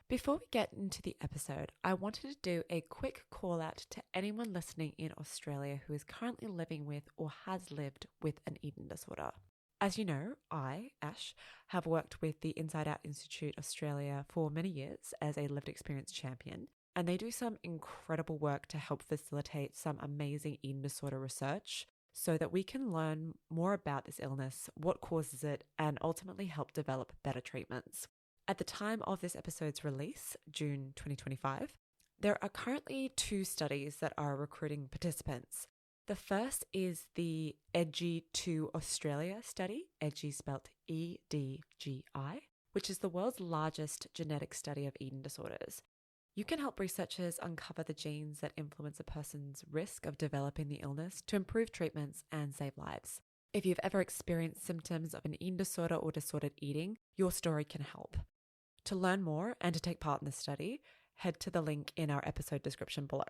Before we get into the episode, I wanted to do a quick call out to anyone listening in Australia who is currently living with or has lived with an eating disorder. As you know, I, Ash, have worked with the Inside Out Institute Australia for many years as a lived experience champion, and they do some incredible work to help facilitate some amazing eating disorder research so that we can learn more about this illness, what causes it, and ultimately help develop better treatments. At the time of this episode's release, June 2025, there are currently 2 studies that are recruiting participants. The first is the EDGI-2 Australia study, EDGI spelt E-D-G-I, which is the world's largest genetic study of eating disorders. You can help researchers uncover the genes that influence a person's risk of developing the illness to improve treatments and save lives. If you've ever experienced symptoms of an eating disorder or disordered eating, your story can help. To learn more and to take part in the study, head to the link in our episode description below.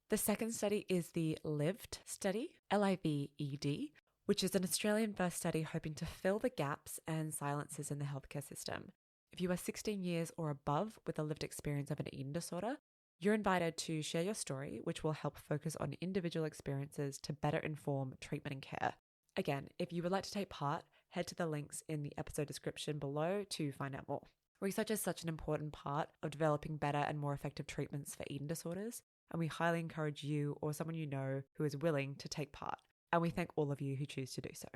The second study is the LIVED study, L-I-V-E-D, which is an Australian-first study hoping to fill the gaps and silences in the healthcare system. If you are 16 years or above with a lived experience of an eating disorder, you're invited to share your story, which will help focus on individual experiences to better inform treatment and care. Again, if you would like to take part, head to the links in the episode description below to find out more. Research is such an important part of developing better and more effective treatments for eating disorders, and we highly encourage you or someone you know who is willing to take part, and we thank all of you who choose to do so.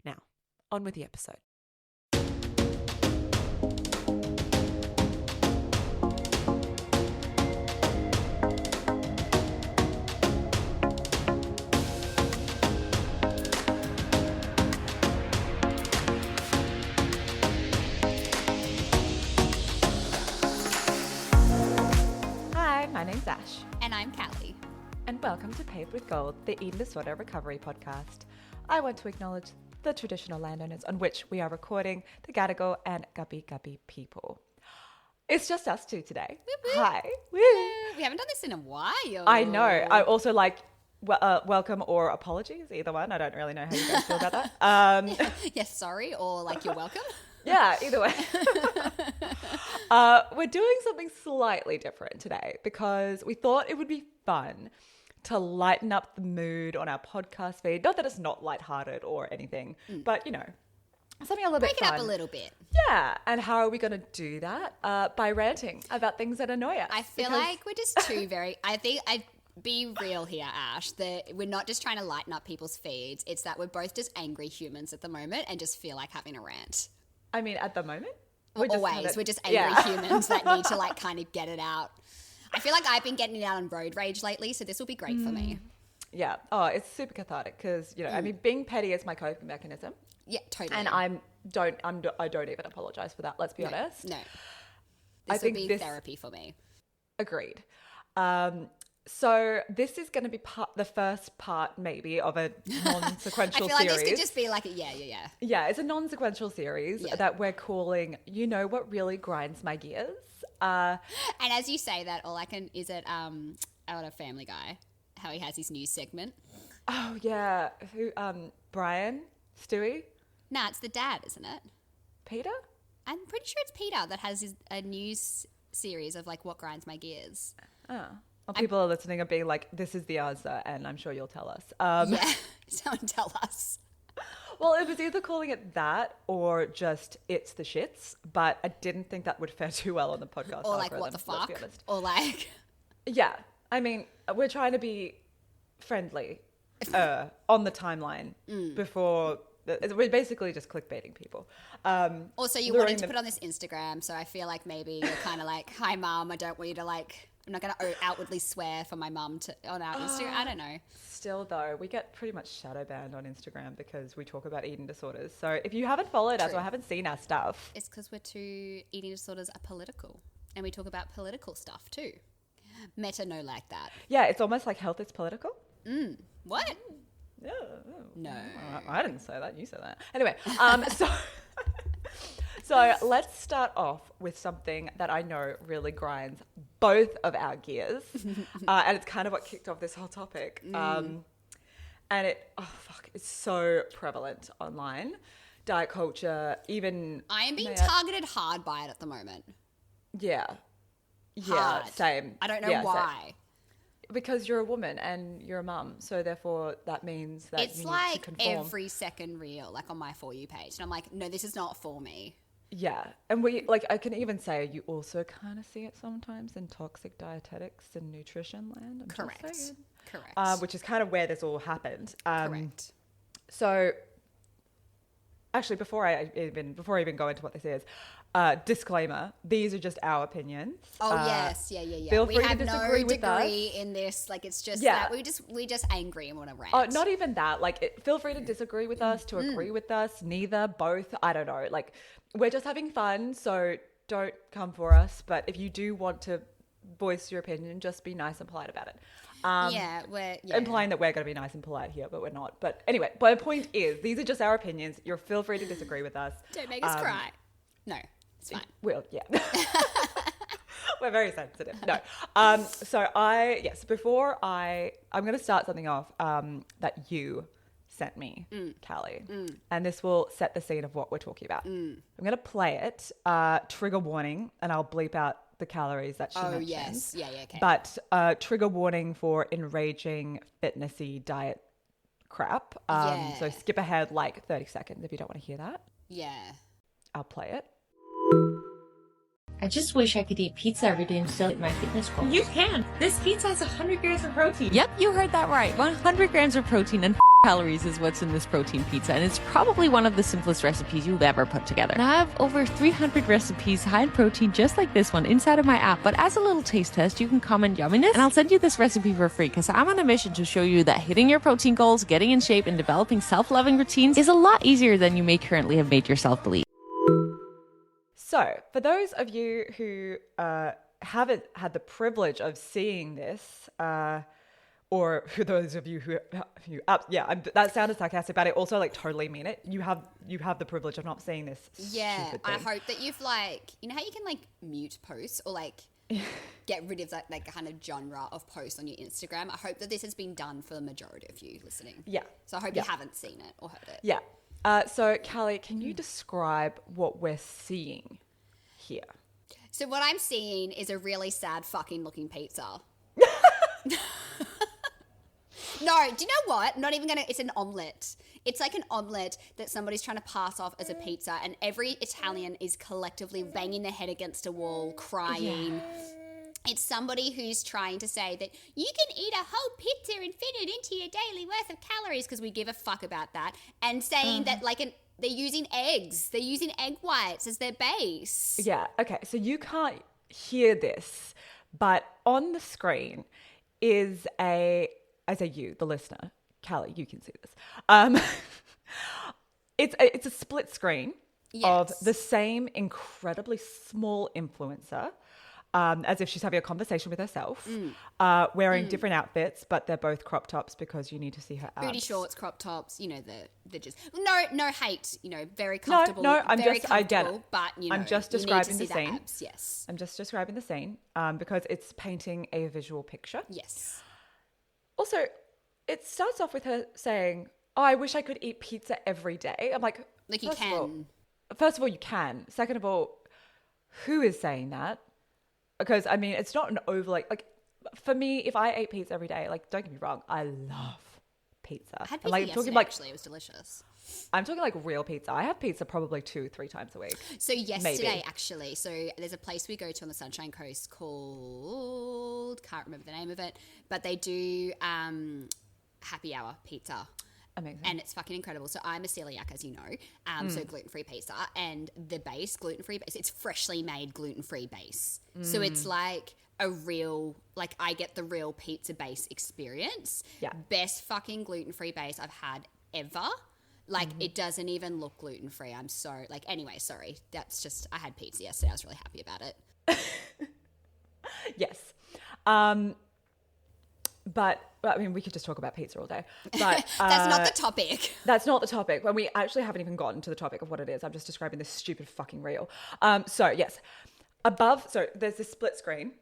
Now, on with the episode. My name's Ash. And I'm Callie. And welcome to Paved with Gold, the Eating Disorder Recovery Podcast. I want to acknowledge the traditional landowners on which we are recording, the Gadigal and Gubbi Gubbi people. It's just us two today. Whoop, whoop. Hi. Woo. We haven't done this in a while. I know. I also like welcome or apologies, either one. I don't really know how you guys feel about that. Yes, sorry, or like you're welcome. Yeah, either way. We're doing something slightly different today because we thought it would be fun to lighten up the mood on our podcast feed. Not that it's not lighthearted or anything, but, you know, something a little bit fun. Break it up a little bit. Yeah. And how are we going to do that? By ranting about things that annoy us. I feel like we're just too very... I think I'd be real here, Ash, that we're not just trying to lighten up people's feeds. It's that we're both just angry humans at the moment and just feel like having a rant. I mean, at the moment? We're just angry humans that need to like kind of get it out. I feel like I've been getting it out on road rage lately, so this will be great for me. Yeah. Oh, it's super cathartic because, you know, I mean, being petty is my coping mechanism. Yeah, totally. And I don't even apologize for that. Let's be honest. No. This will be therapy for me. Agreed. So this is going to be the first part maybe of a non-sequential series. I feel like this could just be like, yeah. Yeah, it's a non-sequential series that we're calling, you know what really grinds my gears? And as you say that, all I can, is it out of Family Guy, how he has his news segment? Oh, yeah. Who, Brian? Stewie? Nah, it's the dad, isn't it? Peter? I'm pretty sure it's Peter that has a news series of like what grinds my gears. Oh. Well, people are listening and being like, this is the answer, and I'm sure you'll tell us. Yeah, someone tell us. Well, it was either calling it that or just it's the shits, but I didn't think that would fare too well on the podcast. Or like, what the fuck? Let's be honest. Or like... Yeah, I mean, we're trying to be friendly on the timeline before... We're basically just clickbaiting people. Also, you wanted to put on this Instagram, so I feel like maybe you're kind of like, hi, Mum, I don't want you to like... I'm not going to outwardly swear for my mum on our Instagram. I don't know. Still, though, we get pretty much shadow banned on Instagram because we talk about eating disorders. So if you haven't followed us or haven't seen our stuff... It's because eating disorders are political. And we talk about political stuff too. Meta no like that. Yeah, it's almost like health is political. What? Yeah. No. I didn't say that. You said that. Anyway, So let's start off with something that I know really grinds both of our gears. And it's kind of what kicked off this whole topic. And it's so prevalent online. Diet culture, even... I am being targeted hard by it at the moment. Yeah. hard. Same. I don't know Yeah, same. why. Because you're a woman and you're a mum, so therefore that means that It's you need like to conform. every second reel, like on my For You page. And I'm like, no, this is not for me. Yeah, and we like I can even say you also kind of see it sometimes in toxic dietetics and nutrition land. I'm Correct. just saying. Correct. Which is kind of where this all happened. Correct. So, actually, before I even go into what this is, disclaimer: these are just our opinions. Oh yes, yeah. Feel We free have to no disagree with us. degree in this. Like it's just Yeah. that we just angry and want to rant. Oh, not even that. Like, feel free to disagree with us, to agree with us, neither, both. I don't know. Like, we're just having fun, so don't come for us. But if you do want to voice your opinion, just be nice and polite about it. We're Implying that we're going to be nice and polite here, but we're not. But anyway, my point is, these are just our opinions. You're feel free to disagree with us. Don't make us cry. No, it's fine. Well, yeah. We're very sensitive. No. Before I'm going to start something off that you sent me, Callie. And this will set the scene of what we're talking about. I'm going to play it, trigger warning, and I'll bleep out the calories that she mentioned. Yes. Yeah, okay. But trigger warning for enraging, fitnessy diet crap. So skip ahead like 30 seconds if you don't want to hear that. Yeah. I'll play it. I just wish I could eat pizza every day and still hit my fitness goals. You can. This pizza has 100 grams of protein. Yep, you heard that right. 100 grams of protein and calories is what's in this protein pizza, and it's probably one of the simplest recipes you'll ever put together. And I have over 300 recipes high in protein just like this one inside of my app, but as a little taste test, you can comment yumminess, and I'll send you this recipe for free because I'm on a mission to show you that hitting your protein goals, getting in shape, and developing self-loving routines is a lot easier than you may currently have made yourself believe. So, for those of you who haven't had the privilege of seeing this, or for those of you who that sounded sarcastic, but I also like totally mean it. You have the privilege of not seeing this. Yeah, stupid I thing. hope that you've like, you know how you can like mute posts or like get rid of that like kind of genre of posts on your Instagram. I hope that this has been done for the majority of you listening. Yeah. So I hope you haven't seen it or heard it. Yeah. So, Callie, can you describe what we're seeing here? So what I'm seeing is a really sad fucking looking pizza. No, do you know what? Not even it's an omelette. It's like an omelette that somebody's trying to pass off as a pizza, and every Italian is collectively banging their head against a wall, crying. It's somebody who's trying to say that you can eat a whole pizza and fit it into your daily worth of calories because we give a fuck about that, and saying that like they're using eggs. They're using egg whites as their base. Yeah. Okay. So you can't hear this, but on the screen is I say you, the listener, Callie, you can see this. It's a split screen of the same incredibly small influencer, as if she's having a conversation with herself, wearing different outfits, but they're both crop tops because you need to see her abs. Booty shorts, crop tops, you know, the just no hate, you know, very comfortable. No, I get it. But you know, I'm just you need to describing see the scene. abs, yes. I'm just describing the scene because it's painting a visual picture. Yes. Also, it starts off with her saying, "Oh, I wish I could eat pizza every day." I'm like you can. First of all, you can. Second of all, who is saying that? Because I mean, it's not an overly like for me. If I ate pizza every day, like don't get me wrong, I love pizza. I had And, pizza like, yesterday, actually. It was delicious. I'm talking like real pizza. I have pizza probably 2-3 times a week. So yesterday, maybe. actually, so there's a place we go to on the Sunshine Coast called, can't remember the name of it, but they do happy hour pizza. Amazing. And it's fucking incredible. So I'm a celiac, as you know, so gluten-free pizza, and the base, gluten-free base, it's freshly made gluten-free base. So it's like a real, like I get the real pizza base experience. Yeah. Best fucking gluten-free base I've had ever. Like it doesn't even look gluten-free. I'm so like, anyway, sorry. That's just, I had pizza yesterday. I was really happy about it. Yes. But I mean, we could just talk about pizza all day. But That's not the topic. That's not the topic. When we actually haven't even gotten to the topic of what it is. I'm just describing this stupid fucking reel. So yes, so there's this split screen,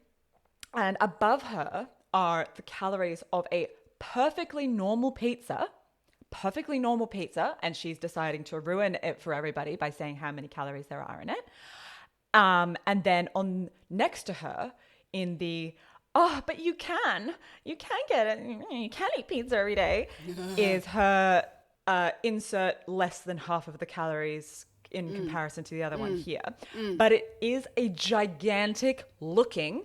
and above her are the calories of a perfectly normal pizza, and she's deciding to ruin it for everybody by saying how many calories there are in it. And then on next to her in the, oh, but you can get it, you can eat pizza every day, is her insert less than half of the calories in comparison to the other one here. But it is a gigantic looking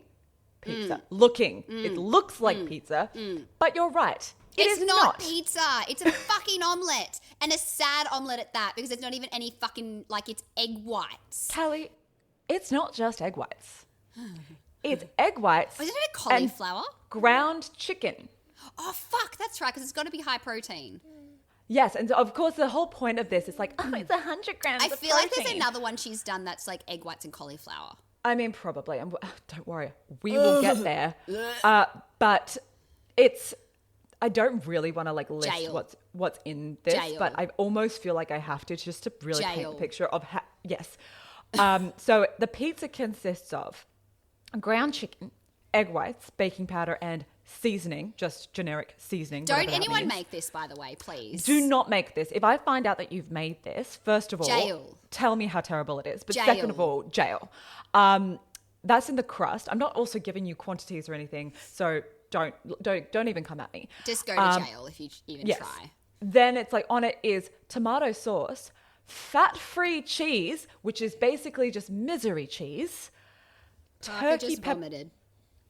pizza. It looks like pizza, but you're right. It's not pizza. It's a fucking omelette. And a sad omelette at that, because there's not even any fucking, like, it's egg whites. Callie, it's not just egg whites. It's egg whites. Isn't it a cauliflower? Ground chicken. Oh, fuck, that's right, because it's got to be high protein. Yes, and of course the whole point of this is like, oh, it's 100 grams I of feel like there's protein. another one she's done that's like egg whites and cauliflower. I mean, probably. Don't worry. We will get there. But it's... I don't really want to like list what's in this, but I almost feel like I have to just to really paint the picture of how... Yes. So the pizza consists of ground chicken, egg whites, baking powder, and seasoning, just generic seasoning. Don't anyone make this, by the way, please. Do not make this. If I find out that you've made this, first of all, tell me how terrible it is. But second of all, jail. That's in the crust. I'm not also giving you quantities or anything, so don't even come at me. Just go to jail if you even try. Then it's like on it is tomato sauce, fat-free cheese, which is basically just misery cheese. Turkey just vomited.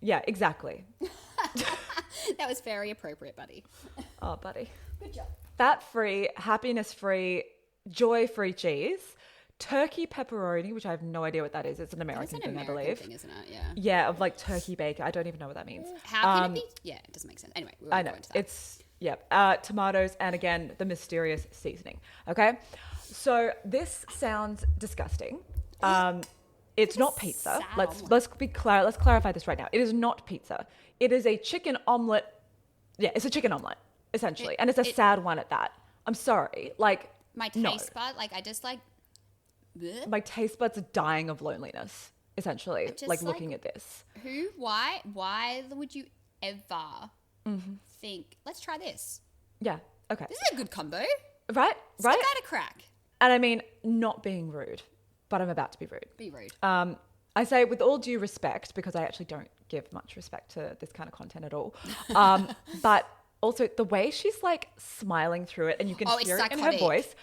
Yeah, exactly. That was very appropriate, buddy. Oh, buddy. Good job. Fat-free, happiness-free, joy-free cheese. Turkey pepperoni, which I have no idea what that is. It's an American thing, I believe. Thing, isn't it? Yeah. Yeah, of like turkey bacon. I don't even know what that means. How can it be? Yeah, it doesn't make sense. Anyway, we won't go into that. It's tomatoes and again the mysterious seasoning. Okay, so this sounds disgusting. It's not pizza. Let's clarify this right now. It is not pizza. It is a chicken omelette. Yeah, it's a chicken omelette essentially, and it's a sad one at that. I'm sorry, like my taste bud, like I just like. Bleh. My taste buds are dying of loneliness, essentially, like looking at this. Why would you ever think, let's try this? Yeah, okay. This is a good combo. Right? Give that a crack. And I mean, not being rude, but I'm about to be rude. Be rude. I say with all due respect, because I actually don't give much respect to this kind of content at all. But also the way she's like smiling through it and you can hear it in her voice,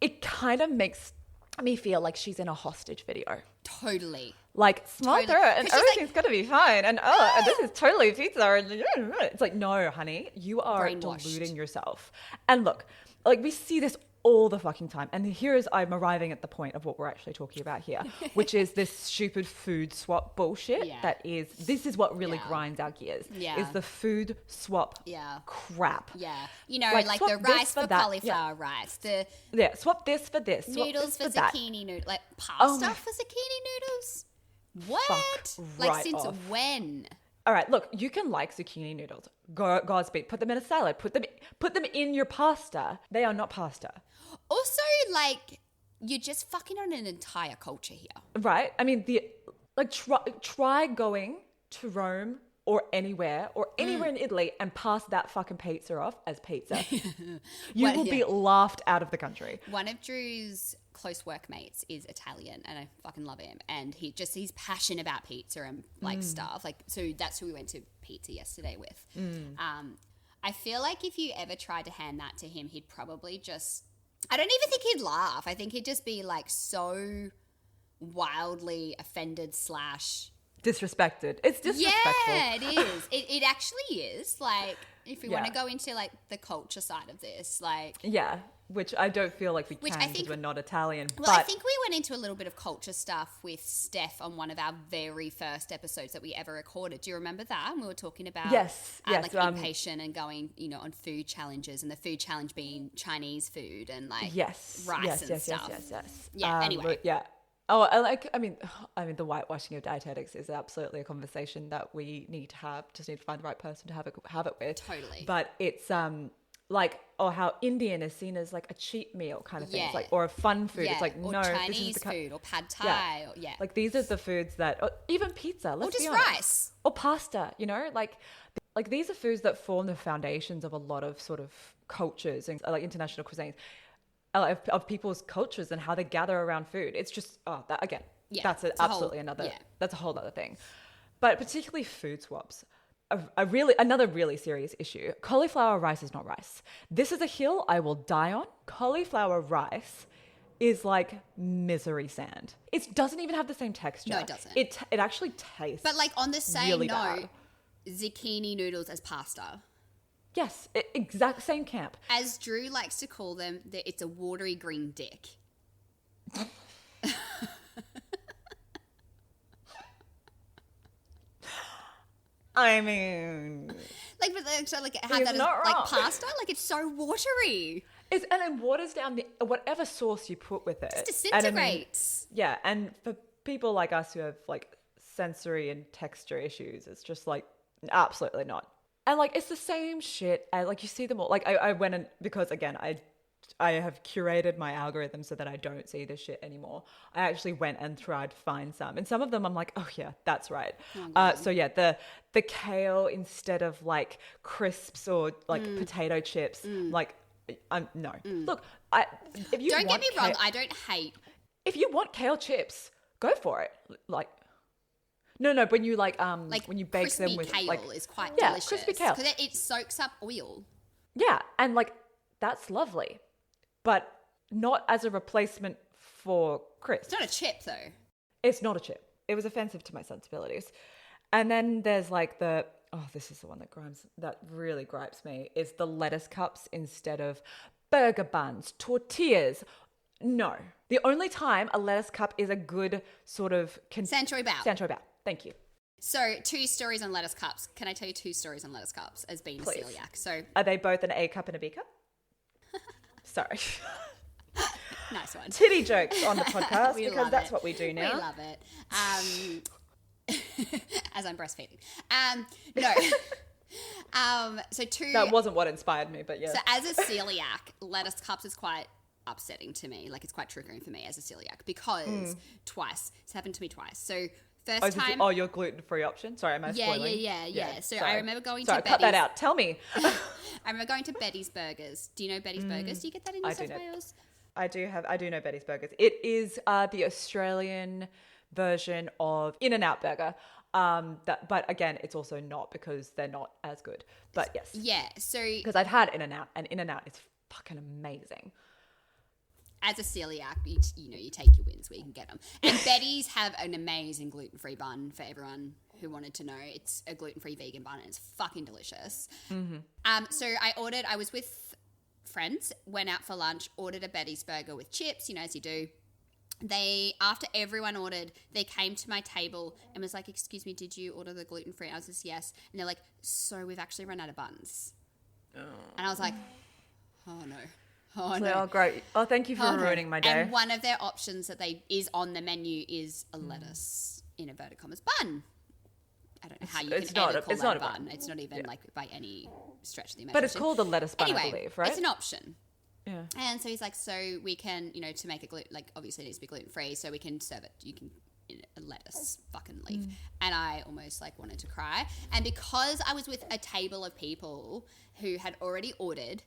it kind of makes me feel like she's in a hostage video. Totally. Like, smile through it and everything's going to be fine. And this is totally pizza. And it's like, no, honey, you are deluding yourself. And look, like we see this all the fucking time. And here is, I'm arriving at the point of what we're actually talking about here, which is this stupid food swap bullshit this is what really grinds our gears, is the food swap crap. Yeah. You know, like the rice for cauliflower rice. Swap this for this. Noodles for zucchini noodles. Like pasta for zucchini noodles? What? Like since when? All right, look, you can like zucchini noodles. Godspeed. Put them in a salad. Put them in your pasta. They are not pasta. Also, like, you're just fucking on an entire culture here. Right? I mean, try going to Rome or anywhere in Italy and pass that fucking pizza off as pizza. You will be laughed out of the country. One of Drew's close workmates is Italian and I fucking love him. And he's passionate about pizza and like stuff. Like, so that's who we went to pizza yesterday with. I feel like if you ever tried to hand that to him, he'd probably just, I don't even think he'd laugh. I think he'd just be like so wildly offended / disrespected. It's disrespectful. Yeah, it is. It actually is. Like, if we want to go into like the culture side of this, like, yeah, which I don't feel like we can because we're not Italian. Well, I think we went into a little bit of culture stuff with Steph on one of our very first episodes that we ever recorded. Do you remember that? And we were talking about like being patient and going, you know, on food challenges, and the food challenge being Chinese food and like rice and stuff. Yes. Yeah. Anyway. Yeah. Oh, I mean, the whitewashing of dietetics is absolutely a conversation that we need to have. Just need to find the right person to have it with. Totally. But it's like, how Indian is seen as like a cheap meal kind of thing. It's like, or a fun food. It's like, or no, Chinese this is the food or pad thai. Like these are the foods that, or even pizza. Let's be honest. Or just rice or pasta. You know, like these are foods that form the foundations of a lot of sort of cultures and like international cuisines. Of people's cultures and how they gather around food. It's just, that's absolutely another, that's a whole other thing. but particularly food swaps. Another really serious issue. Cauliflower rice is not rice. This is a hill I will die on. Cauliflower rice is like misery sand. It doesn't even have the same texture. No, it doesn't. It actually tastes. But like on the same really note, bad. zucchini noodles as pasta. Yes, exact same camp. As Drew likes to call them, it's a watery green dick. I mean, Like, but so like have that as not like wrong. pasta. Like it's so watery. and it waters down whatever sauce you put with it. It And I mean, disintegrates. yeah, and for people like us who have like sensory and texture issues, it's just like absolutely not. And like it's the same shit. Like you see them all. Like I went and because again I have curated my algorithm so that I don't see this shit anymore. I actually went and tried to find some, and some of them I'm like, oh yeah, that's right. So yeah, the kale instead of like crisps or like potato chips, like no. Look, if you Don't get want me wrong. I don't hate. if you want kale chips, go for it. Like, no, when you like when you bake crispy them with kale like is quite yeah, delicious. crispy kale. Because it soaks up oil. Yeah, and like that's lovely, but not as a replacement for crisps. It's not a chip though. It's not a chip. It was offensive to my sensibilities. And then there's like this is the one that really gripes me, is the lettuce cups instead of burger buns, tortillas. No. The only time a lettuce cup is a good sort of... Sanchoy bao. Sanchoy bao. Thank you. So 2 stories on lettuce cups. Can I tell you 2 stories on lettuce cups as being Please. a celiac? So Are they both an A cup and a B cup? Sorry. nice one. Titty jokes on the podcast We because love that's it. what we do now. We love it. As I'm breastfeeding. No. So 2. That wasn't what inspired me, but yeah. So as a celiac, lettuce cups is quite upsetting to me. Like it's quite triggering for me as a celiac because it's happened to me twice. So first time. Your gluten-free option? Sorry, am I spoiling? Yeah. So sorry. I remember going Sorry, to cut that Betty's. out. Tell me. I remember going to Betty's Burgers. Do you know Betty's Burgers? Do you get that in New I do South know. Wales? I do know Betty's Burgers. It is the Australian version of In-N-Out Burger. But again, it's also not because they're not as good. But yes. Yeah. So Because I've had In-N-Out, and In-N-Out is fucking amazing. as a celiac, you take your wins where you can get them. And Betty's have an amazing gluten-free bun for everyone who wanted to know. It's a gluten-free vegan bun and it's fucking delicious. Mm-hmm. So I was with friends, went out for lunch, ordered a Betty's burger with chips, as you do. After everyone ordered, they came to my table and was like, excuse me, did you order the gluten-free? I was just, yes. And they're like, so we've actually run out of buns. And I was like, oh no. Oh no. Oh, great. Oh, thank you for ruining my day. And one of their options that is on the menu is a lettuce in inverted commas bun. I don't know how you can ever call that a bun. It's not even like by any stretch of the imagination. But it's called a lettuce bun, anyway, I believe, right? It's an option. Yeah. And so he's like, so we can, to make obviously it needs to be gluten free, so we can serve it. You can a lettuce fucking leaf. And I almost wanted to cry. And because I was with a table of people who had already ordered,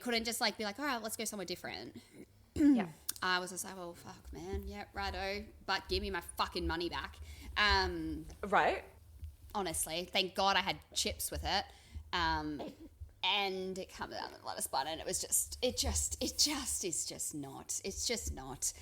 couldn't just be like, all right, let's go somewhere different. Yeah. I was just like, well, fuck, man. Yeah, righto. But give me my fucking money back. Right. Honestly, thank God I had chips with it. And it comes out in the lettuce bun, and it is just not.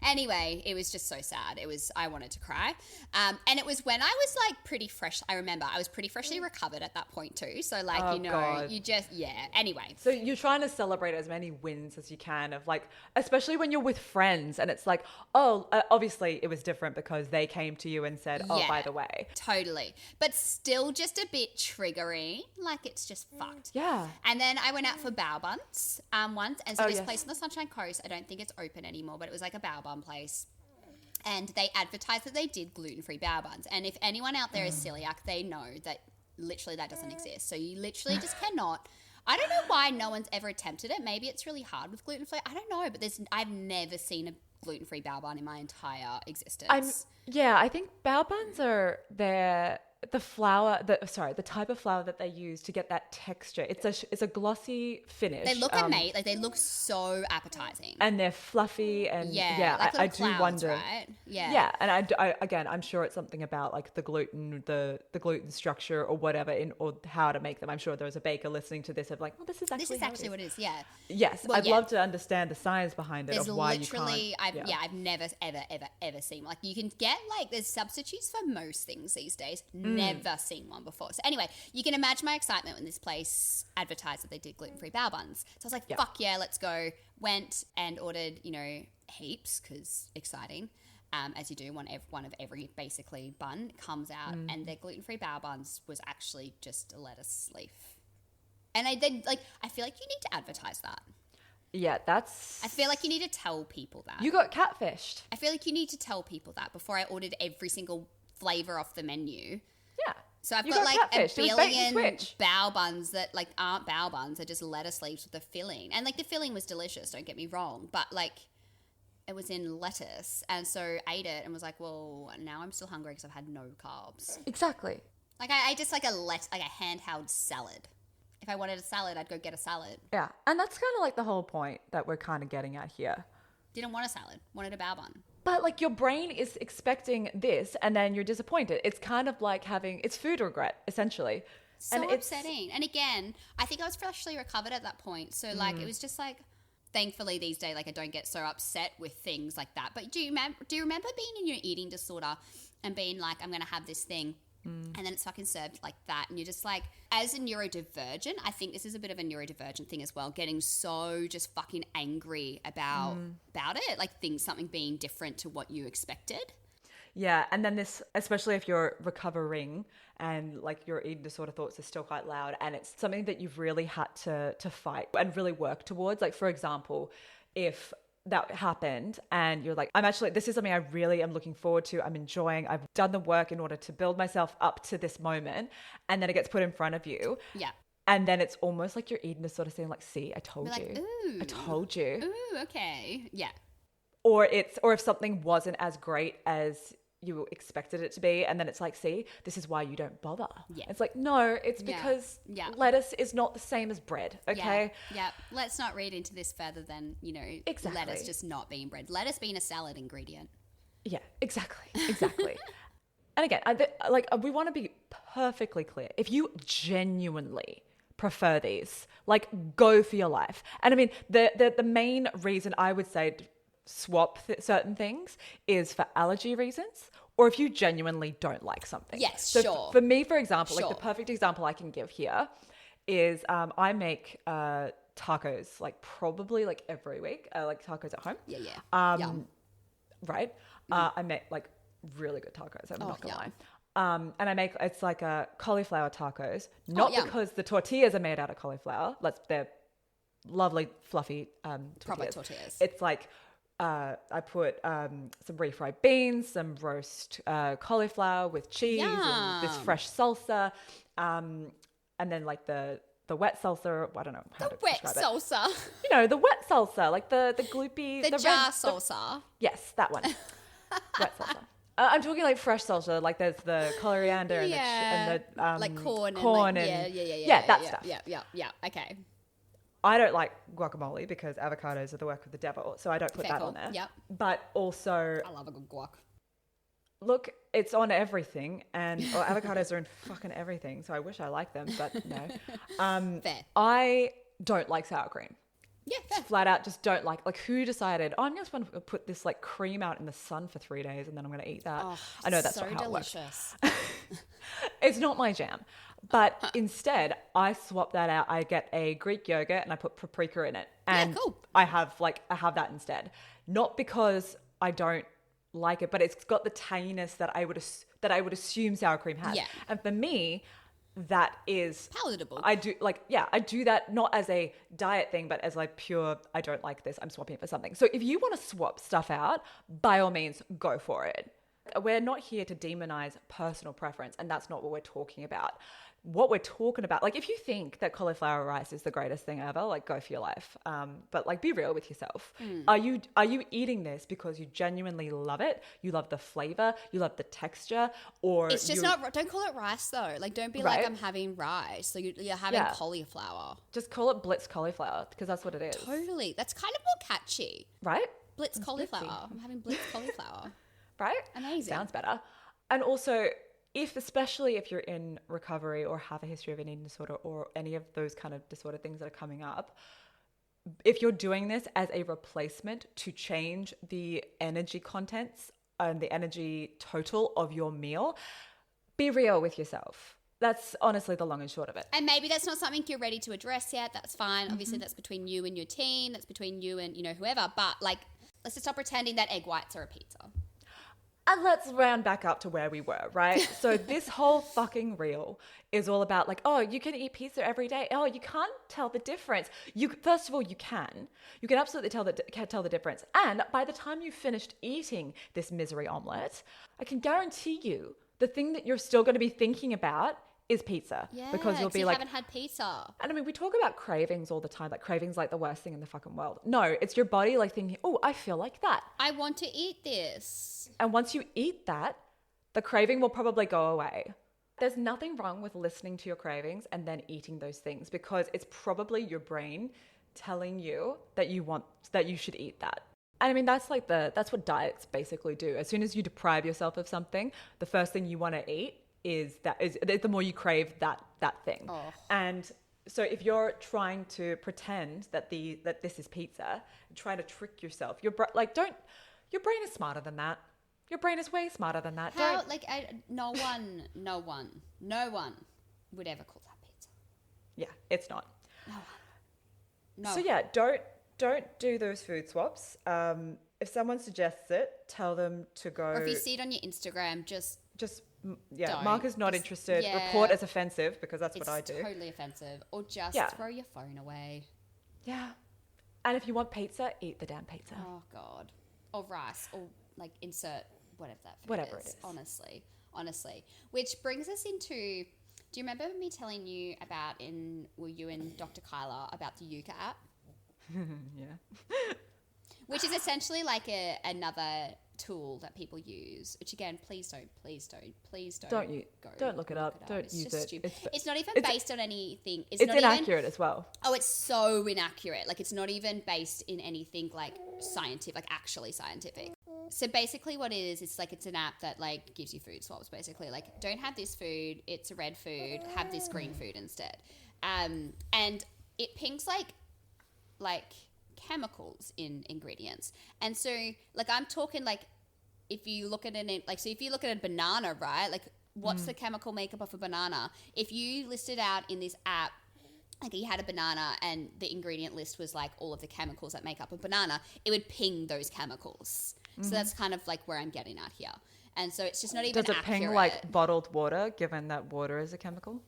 Anyway, it was just so sad. I wanted to cry. And it was when I was pretty fresh. I remember I was pretty freshly recovered at that point too. So God. you just, anyway. So you're trying to celebrate as many wins as you can of especially when you're with friends and it's obviously it was different because they came to you and said, oh, by the way. Totally. But still just a bit triggering. It's just fucked. Yeah. And then I went out for bao buns once. And so this place on the Sunshine Coast, I don't think it's open anymore, but it was a bao bun place. And they advertised that they did gluten-free bao buns. And if anyone out there is celiac, they know that literally that doesn't exist. So you literally just cannot. I don't know why no one's ever attempted it. Maybe it's really hard with gluten-free. I don't know, but I've never seen a gluten-free bao bun in my entire existence. I think bao buns the type of flour that they use to get that texture. It's a glossy finish. They look amazing. Like they look so appetizing. And they're fluffy and like I do clouds, wonder. Right? Yeah, and again, I'm sure it's something about like the gluten, the gluten structure or whatever, or how to make them. I'm sure there's a baker listening to this of like, this is actually what it is. Yeah. Yes, Well, I'd love to understand the science behind it. There's of why literally, you can't. I've never ever seen, like, you can get like there's substitutes for most things these days. Never seen one before. So anyway, you can imagine my excitement when this place advertised that they did gluten-free bao buns. So I was like, fuck yeah, let's go. Went and ordered, heaps, because exciting. As you do, one of every basically bun comes out, and their gluten-free bao buns was actually just a lettuce leaf. And I feel like you need to advertise that. Yeah, I feel like you need to tell people that. You got catfished. I feel like you need to tell people that before I ordered every single flavor off the menu. Yeah. So I've You got like catfished. a It was bait and billion switch. bao buns that like aren't bao buns. They're just lettuce leaves with a filling. And like the filling was delicious, don't get me wrong. But like it was in lettuce. And so I ate it and was like, well, now I'm still hungry because I've had no carbs. Exactly. Like I just like a handheld salad. If I wanted a salad, I'd go get a salad. Yeah, and that's kind of like the whole point that we're kind of getting at here. Didn't want a salad. Wanted a bao bun. But like your brain is expecting this and then you're disappointed. It's kind of like it's food regret, essentially. So and upsetting. And again, I think I was freshly recovered at that point. So like it was just like, thankfully these days, like I don't get so upset with things like that. But do you remember being in your eating disorder and being like, I'm going to have this thing and then it's fucking served like that? And you're just like, as a neurodivergent, I think this is a bit of a neurodivergent thing as well, getting so just fucking angry about it, like something being different to what you expected. Yeah, and then this, especially if you're recovering and like your eating disorder thoughts are still quite loud and it's something that you've really had to fight and really work towards. Like, for example, if that happened and you're like, this is something I really am looking forward to, I'm enjoying, I've done the work in order to build myself up to this moment, and then it gets put in front of you. Yeah. And then it's almost like your eating disorder saying like, see, I told We're you. like, ooh. I told you. Ooh, okay. Yeah. Or if something wasn't as great as you expected it to be, and then it's like, see, this is why you don't bother. Yeah. It's like, no, it's because lettuce is not the same as bread, okay? Yeah. Let's not read into this further than, Exactly. lettuce just not being bread. Lettuce being a salad ingredient. Yeah, exactly. And again, we want to be perfectly clear. If you genuinely prefer these, like, go for your life. And I mean, the main reason I would say to swap certain things is for allergy reasons, or if you genuinely don't like something. Yes, so sure. For me, for example, Sure. like the perfect example I can give here is I make tacos like probably like every week, like tacos at home. Yeah. Yum. Right? I make like really good tacos. I'm not gonna yum. lie. And I make, it's like a cauliflower tacos, not yum. because the tortillas are made out of cauliflower. They're lovely, fluffy tortillas. Proper tortillas. It's like I put some refried beans, some roast cauliflower with cheese and this fresh salsa, and then like the wet salsa. I don't know how to Wet describe it. salsa. The wet salsa, like the gloopy, The jar red, salsa. yes, that one. Wet salsa. I'm talking like fresh salsa, like there's the coriander and the like corn and yeah, that stuff. Yeah. Okay. I don't like guacamole because avocados are the work of the devil, so I don't put Fair that call. on there. Yep. But also, I love a good guac. look, it's on everything, and avocados are in fucking everything, so I wish I liked them, but no. Fair. I don't like sour cream. Yeah, fair. Flat out just don't like who decided, I'm just going to put this like cream out in the sun for 3 days and then I'm going to eat that. Oh, I know that's so not how delicious. it works. It's not my jam. But instead, I swap that out. I get a Greek yogurt and I put paprika in it. And cool. I have that instead. Not because I don't like it, but it's got the tanginess that I would assume sour cream has. Yeah. And for me, that is Palatable. I do that not as a diet thing, but as like pure, I don't like this, I'm swapping it for something. So if you want to swap stuff out, by all means, go for it. We're not here to demonize personal preference, and that's not what we're talking about. What we're talking about, like, if you think that cauliflower rice is the greatest thing ever, like, go for your life. But like, be real with yourself. Are you eating this because you genuinely love it? You love the flavor, you love the texture, or it's just not. Don't call it rice though. Like, don't be like, I'm having rice. So you're having cauliflower. Just call it Blitz cauliflower, because that's what it is. Totally. That's kind of more catchy, right? Blitz cauliflower. I'm having Blitz cauliflower. Right? Amazing. Sounds better. And also, especially if you're in recovery or have a history of an eating disorder or any of those kind of disorder things that are coming up, if you're doing this as a replacement to change the energy contents and the energy total of your meal, be real with yourself. That's honestly the long and short of it. And maybe that's not something you're ready to address yet. That's fine. Obviously, that's between you and your team. That's between you and, whoever. But, like, let's just stop pretending that egg whites are a pizza. And let's round back up to where we were, right? So this whole fucking reel is all about, like, oh, you can eat pizza every day. Oh, you can't tell the difference. First of all, you can. You can absolutely tell the difference. And by the time you've finished eating this misery omelette, I can guarantee you the thing that you're still going to be thinking about is pizza. Yeah, because you'll be you like, haven't had pizza. And I mean, we talk about cravings all the time, like cravings like the worst thing in the fucking world. No, it's your body like thinking, oh, I feel like that. I want to eat this. And once you eat that, the craving will probably go away. There's nothing wrong with listening to your cravings and then eating those things, because it's probably your brain telling you that you should eat that. And I mean, that's what diets basically do. As soon as you deprive yourself of something, the first thing you want to eat is the more you crave that thing. Oh. And so if you're trying to pretend that this is pizza, try to trick yourself. Your brain is smarter than that. Your brain is way smarter than that. No one would ever call that pizza. Yeah, it's not. No. So yeah, don't do those food swaps. If someone suggests it, tell them to go. Or if you see it on your Instagram, just Mark is not interested. Yeah. Report as offensive, because that's what I do. It's totally offensive. Or just throw your phone away. Yeah. And if you want pizza, eat the damn pizza. Oh, God. Or rice. Or, like, insert whatever that food whatever is. It is. Honestly. Which brings us into... Do you remember me telling you about you and Dr. Kyla about the Yuka app? Yeah. Which is essentially like another tool that people use, which again, please don't Don't look it up. Don't use it. Stupid. It's not even based on anything. It's not inaccurate as well. Oh, it's so inaccurate. Like, it's not even based in anything like scientific, like actually scientific. So basically what it is, it's an app that like gives you food swaps, basically. Like, don't have this food, it's a red food, have this green food instead. And it pings like chemicals in ingredients. And so, like, I'm talking like, if you look at a banana, right? Like, what's the chemical makeup of a banana? If you listed out in this app, like, you had a banana and the ingredient list was like all of the chemicals that make up a banana, it would ping those chemicals. So that's kind of like where I'm getting at here. And so it's just not even accurate. Does it ping like bottled water, given that water is a chemical?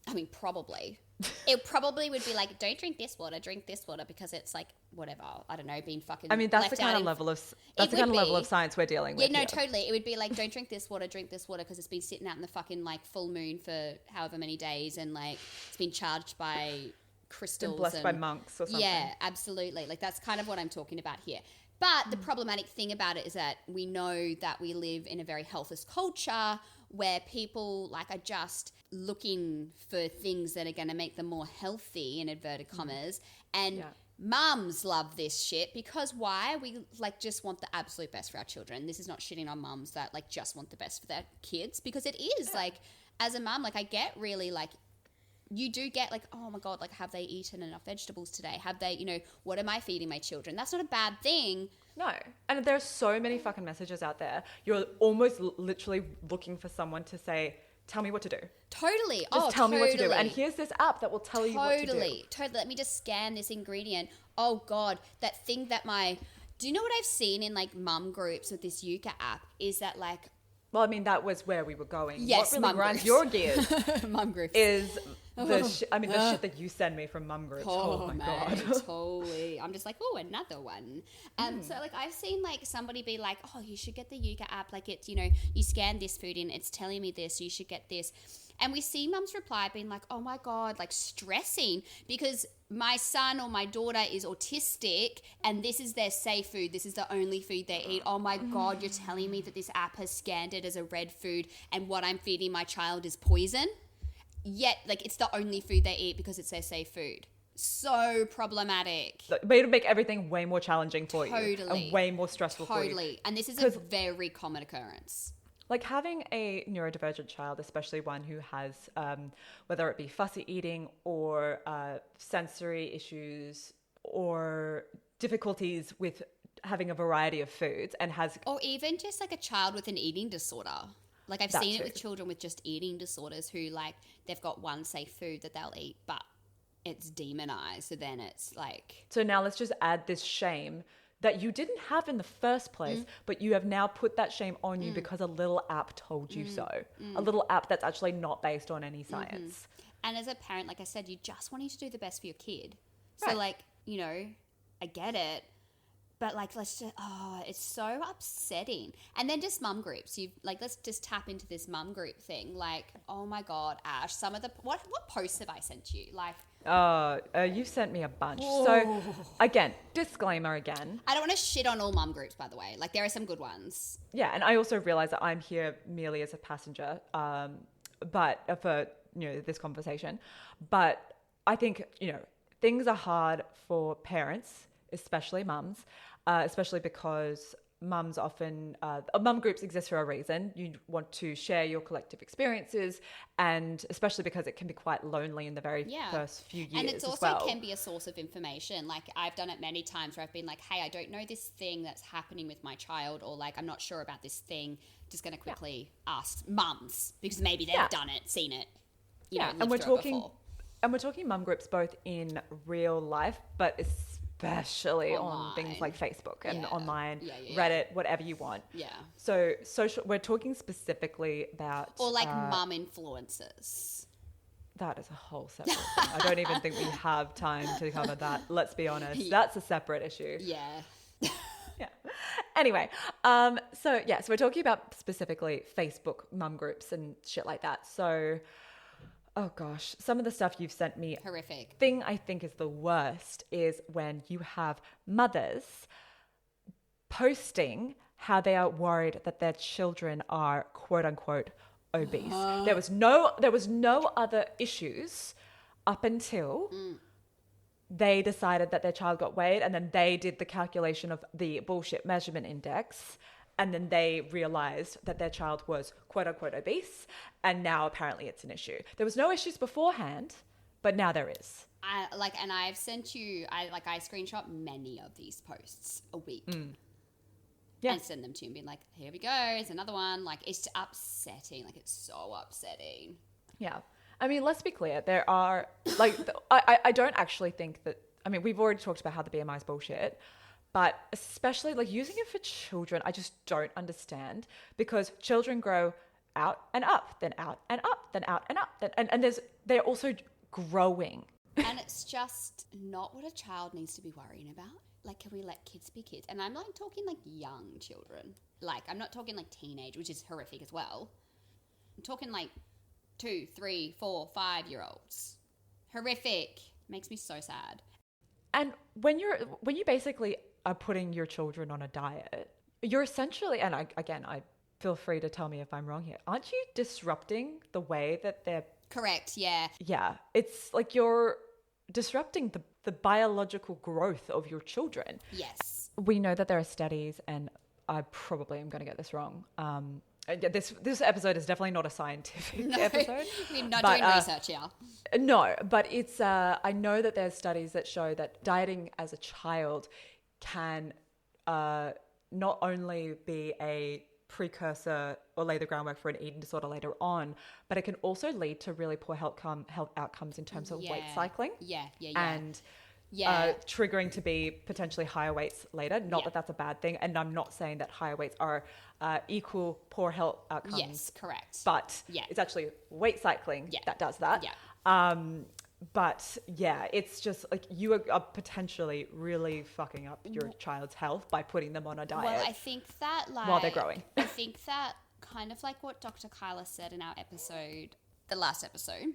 I mean, probably. It probably would be like, don't drink this water, drink this water, because it's like, whatever, I don't know, being fucking I mean, that's the kind of level of science we're dealing with. Yeah, no, here. Totally. It would be like, don't drink this water, drink this water, because it's been sitting out in the fucking like full moon for however many days, and like it's been charged by crystals. Been blessed by monks or something. Yeah, absolutely. Like, that's kind of what I'm talking about here. But the problematic thing about it is that we know that we live in a very healthist culture where people like are just looking for things that are going to make them more healthy, in inverted commas. And mums love this shit because why? We like just want the absolute best for our children. This is not shitting on mums that like just want the best for their kids, because it is like, as a mum, like I get really like, you do get like, oh my God, like have they eaten enough vegetables today? Have they, what am I feeding my children? That's not a bad thing. No. And there's so many fucking messages out there. You're almost literally looking for someone to say, tell me what to do. Totally. Just tell me what to do. And here's this app that will tell you what to do. Totally. Let me just scan this ingredient. Oh God, that thing that do you know what I've seen in like mum groups with this Yuka app is that like, well, I mean, that was where we were going. Yes, what really grinds your gears mum groups is the shit that you send me from mum groups. Oh my God. Totally. I'm just like, oh, another one. So like I've seen like somebody be like, oh, you should get the Yuga app. Like it's, you know, you scan this food in, it's telling me this, you should get this. And we see mums reply being like, oh my God, like stressing because my son or my daughter is autistic and this is their safe food. This is the only food they eat. Oh my God, you're telling me that this app has scanned it as a red food and what I'm feeding my child is poison? Yet, like, it's the only food they eat because it's their safe food. So problematic. But it'll make everything way more challenging for you. Totally. And way more stressful for you. Totally. And this is a very common occurrence. Like having a neurodivergent child, especially one who has, whether it be fussy eating or sensory issues or difficulties with having a variety of foods and has... Or even just like a child with an eating disorder. Like I've seen it with children with just eating disorders who like they've got one safe food that they'll eat, but it's demonized. So then it's like... So now let's just add this shame that you didn't have in the first place, but you have now put that shame on you because a little app told you so. A little app that's actually not based on any science. And as a parent, like I said, you just wanting to do the best for your kid. So like, you know, I get it. But like, let's just, it's so upsetting. And then just mum groups. Let's just tap into this mum group thing. Like, oh my God, Ash, some of the, what posts have I sent you? Like, you sent me a bunch. So again, disclaimer again. I don't want to shit on all mum groups, by the way. Like there are some good ones. Yeah. And I also realize that I'm here merely as a passenger, but for, you know, this conversation, but I think, you know, things are hard for parents, especially mums, especially because mums often, mum groups exist for a reason. You want to share your collective experiences, and especially because it can be quite lonely in the very first few years. And it's also can be a source of information. Like I've done it many times where I've been like, hey, I don't know this thing that's happening with my child, or like, I'm not sure about this thing. Just going to quickly ask mums because maybe they've done it, seen it. You know, and we're talking mum groups both in real life, but especially on things like Facebook and online, Reddit, whatever you want. Yeah. So we're talking specifically about... Or like mum influencers. That is a whole separate thing. I don't even think we have time to cover that. Let's be honest. That's a separate issue. Yeah. Yeah. Anyway, so we're talking about specifically Facebook mum groups and shit like that. So... Oh gosh, some of the stuff you've sent me. Horrific. Thing I think is the worst is when you have mothers posting how they are worried that their children are quote unquote obese. There was no other issues up until they decided that their child got weighed, and then they did the calculation of the bullshit measurement index. And then they realized that their child was quote unquote obese. And now apparently it's an issue. There was no issues beforehand, but now there is. And I've sent you, I screenshot many of these posts a week. Yeah. And send them to you and be like, here we go. It's another one. Like, it's upsetting. Like, it's so upsetting. Yeah. I mean, let's be clear. There are, like, I don't actually think that, I mean, we've already talked about how the BMI is bullshit. But especially like using it for children, I just don't understand, because children grow out and up, then out and up, then out and up. And they're also growing. And it's just not what a child needs to be worrying about. Like, can we let kids be kids? And I'm like talking like young children. Like, I'm not talking like teenage, which is horrific as well. I'm talking like 2, 3, 4, 5-year-olds. Horrific. Makes me so sad. And when you basically are putting your children on a diet, you're essentially, and I feel free to tell me if I'm wrong here, aren't you disrupting the way that they're... Correct, yeah. Yeah, it's like you're disrupting the biological growth of your children. Yes. We know that there are studies, and I probably am going to get this wrong. This episode is definitely not a scientific episode. We're not doing research here. No, but it's I know that there's studies that show that dieting as a child can not only be a precursor or lay the groundwork for an eating disorder later on, but it can also lead to really poor health outcomes in terms of weight cycling. And triggering to be potentially higher weights later. Not that that's a bad thing. And I'm not saying that higher weights are equal poor health outcomes. Yes, correct. But it's actually weight cycling that does that. But yeah, it's just like you are potentially really fucking up your child's health by putting them on a diet. Well, I think that like while they're growing. I think that kind of like what Dr. Kyla said in our episode, the last episode.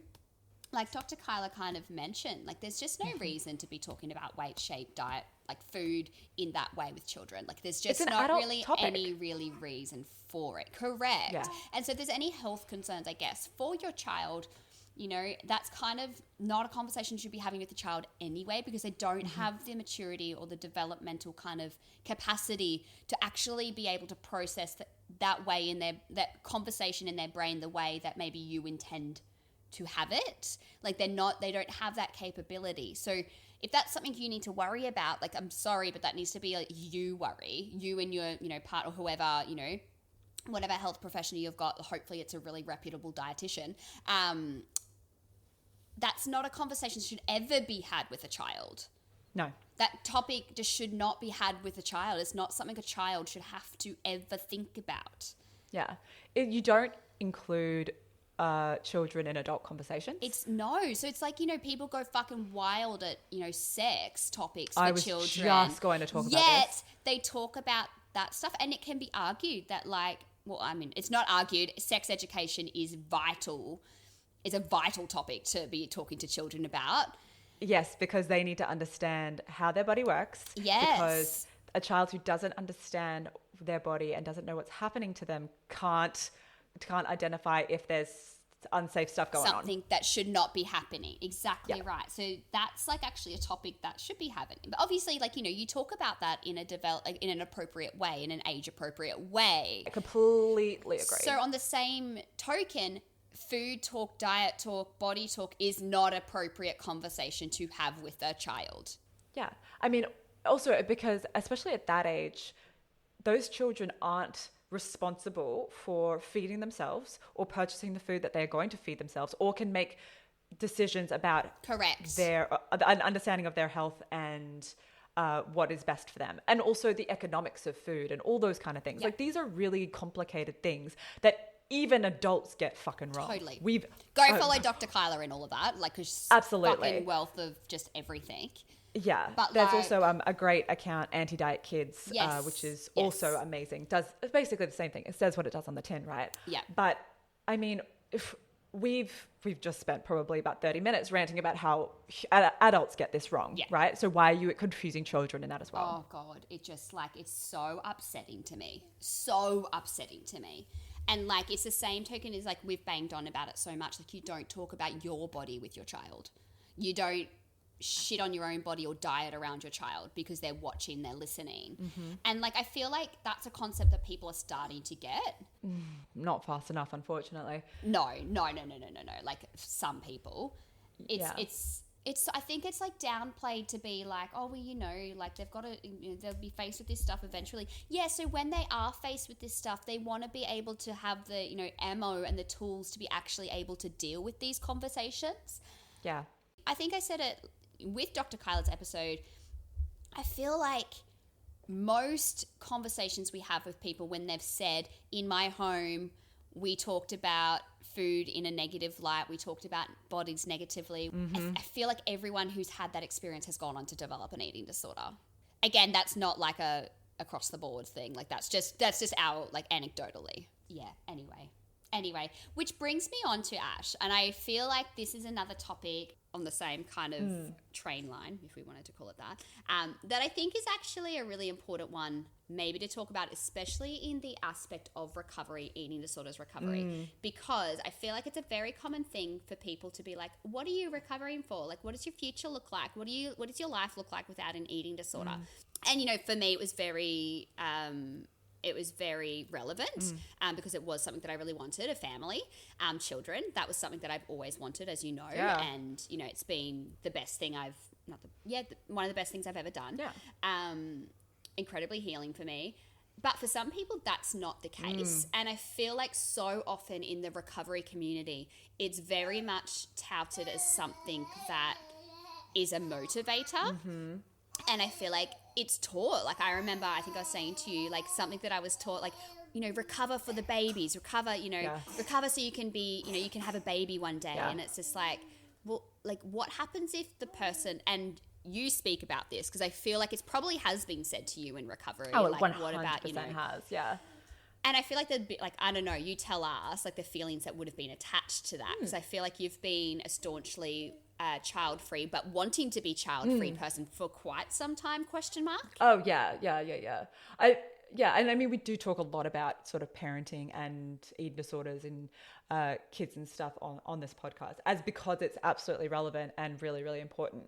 Like Dr. Kyla kind of mentioned, like there's just no reason to be talking about weight, shape, diet, like food in that way with children. Like there's just not really any really reason for it. Correct. Yeah. And so if there's any health concerns, I guess, for your child, you know, that's kind of not a conversation you should be having with the child anyway, because they don't have the maturity or the developmental kind of capacity to actually be able to process that way in that conversation in their brain the way that maybe you intend to have it. Like they don't have that capability. So if that's something you need to worry about, like I'm sorry, but that needs to be like you and your, you know, partner or whoever, you know, whatever health professional you've got, hopefully it's a really reputable dietitian. That's not a conversation that should ever be had with a child. No. That topic just should not be had with a child. It's not something a child should have to ever think about. Yeah. You don't include children in adult conversations. So it's like, you know, people go fucking wild at, you know, sex topics for children. I was just going to talk about this. Yet they talk about that stuff, and it can be argued that, like, well, I mean, it's not argued. Sex education is vital. It's a vital topic to be talking to children about. Yes, because they need to understand how their body works. Yes. Because a child who doesn't understand their body and doesn't know what's happening to them can't identify if there's unsafe stuff going on. Something that should not be happening. Exactly right. So that's like actually a topic that should be happening. But obviously, like, you know, you talk about that in an appropriate way, in an age appropriate way. I completely agree. So on the same token, food talk, diet talk, body talk is not appropriate conversation to have with a child. Yeah. I mean, also because especially at that age, those children aren't responsible for feeding themselves or purchasing the food that they're going to feed themselves, or can make decisions about an understanding of their health and what is best for them, and also the economics of food and all those kind of things. Like these are really complicated things that even adults get fucking wrong. Totally. Go follow Dr. Kyla in all of that, like, because absolutely fucking wealth of just everything. Yeah, but there's also a great account, Anti-Diet Kids, which is also amazing. Does basically the same thing. It says what it does on the tin, right? Yeah. But I mean, if we've just spent probably about 30 minutes ranting about how adults get this wrong, right? So why are you confusing children in that as well? Oh God, it just like it's so upsetting to me. So upsetting to me. And like it's the same token as like we've banged on about it so much. Like you don't talk about your body with your child. You don't shit on your own body or diet around your child because they're watching, they're listening. And like I feel like that's a concept that people are starting to get. Not fast enough, unfortunately. No. Like some people. It's I think it's like downplayed to be like, oh well, you know, like they've got to, you know, they'll be faced with this stuff eventually. Yeah, so when they are faced with this stuff, they want to be able to have the, you know, ammo and the tools to be actually able to deal with these conversations. Yeah. I think I said it with Dr. Kyla's episode. I feel like most conversations we have with people when they've said, in my home, we talked about food in a negative light, we talked about bodies negatively. I feel like everyone who's had that experience has gone on to develop an eating disorder. Again, that's not like a across the board thing. Like that's just our like anecdotally. Yeah, Anyway, which brings me on to Ash, and I feel like this is another topic on the same kind of train line, if we wanted to call it that, that I think is actually a really important one maybe to talk about, especially in the aspect of recovery, eating disorders recovery, because I feel like it's a very common thing for people to be like, what are you recovering for? Like, what does your future look like? What does your life look like without an eating disorder? And, you know, for me, it was very relevant because it was something that I really wanted, a family, children. That was something that I've always wanted, as you know. Yeah. And, you know, it's been the best thing one of the best things I've ever done. Yeah. Incredibly healing for me. But for some people, that's not the case. And I feel like so often in the recovery community, it's very much touted as something that is a motivator. And I feel like it's taught. Like I remember, I think I was saying to you, like something that I was taught, like, you know, recover for the babies, recover so you can be, you know, you can have a baby one day. And it's just like, like, what happens if the person, and you speak about this because I feel like it probably has been said to you in recovery. Oh, like, 100% what about, you know, has, yeah. And I feel like there'd be, like, I don't know, you tell us, like, the feelings that would have been attached to that, because I feel like you've been a staunchly child-free, but wanting to be child-free person for quite some time, question mark? Oh, yeah. And I mean, we do talk a lot about sort of parenting and eating disorders and kids and stuff on this podcast, because it's absolutely relevant and really, really important.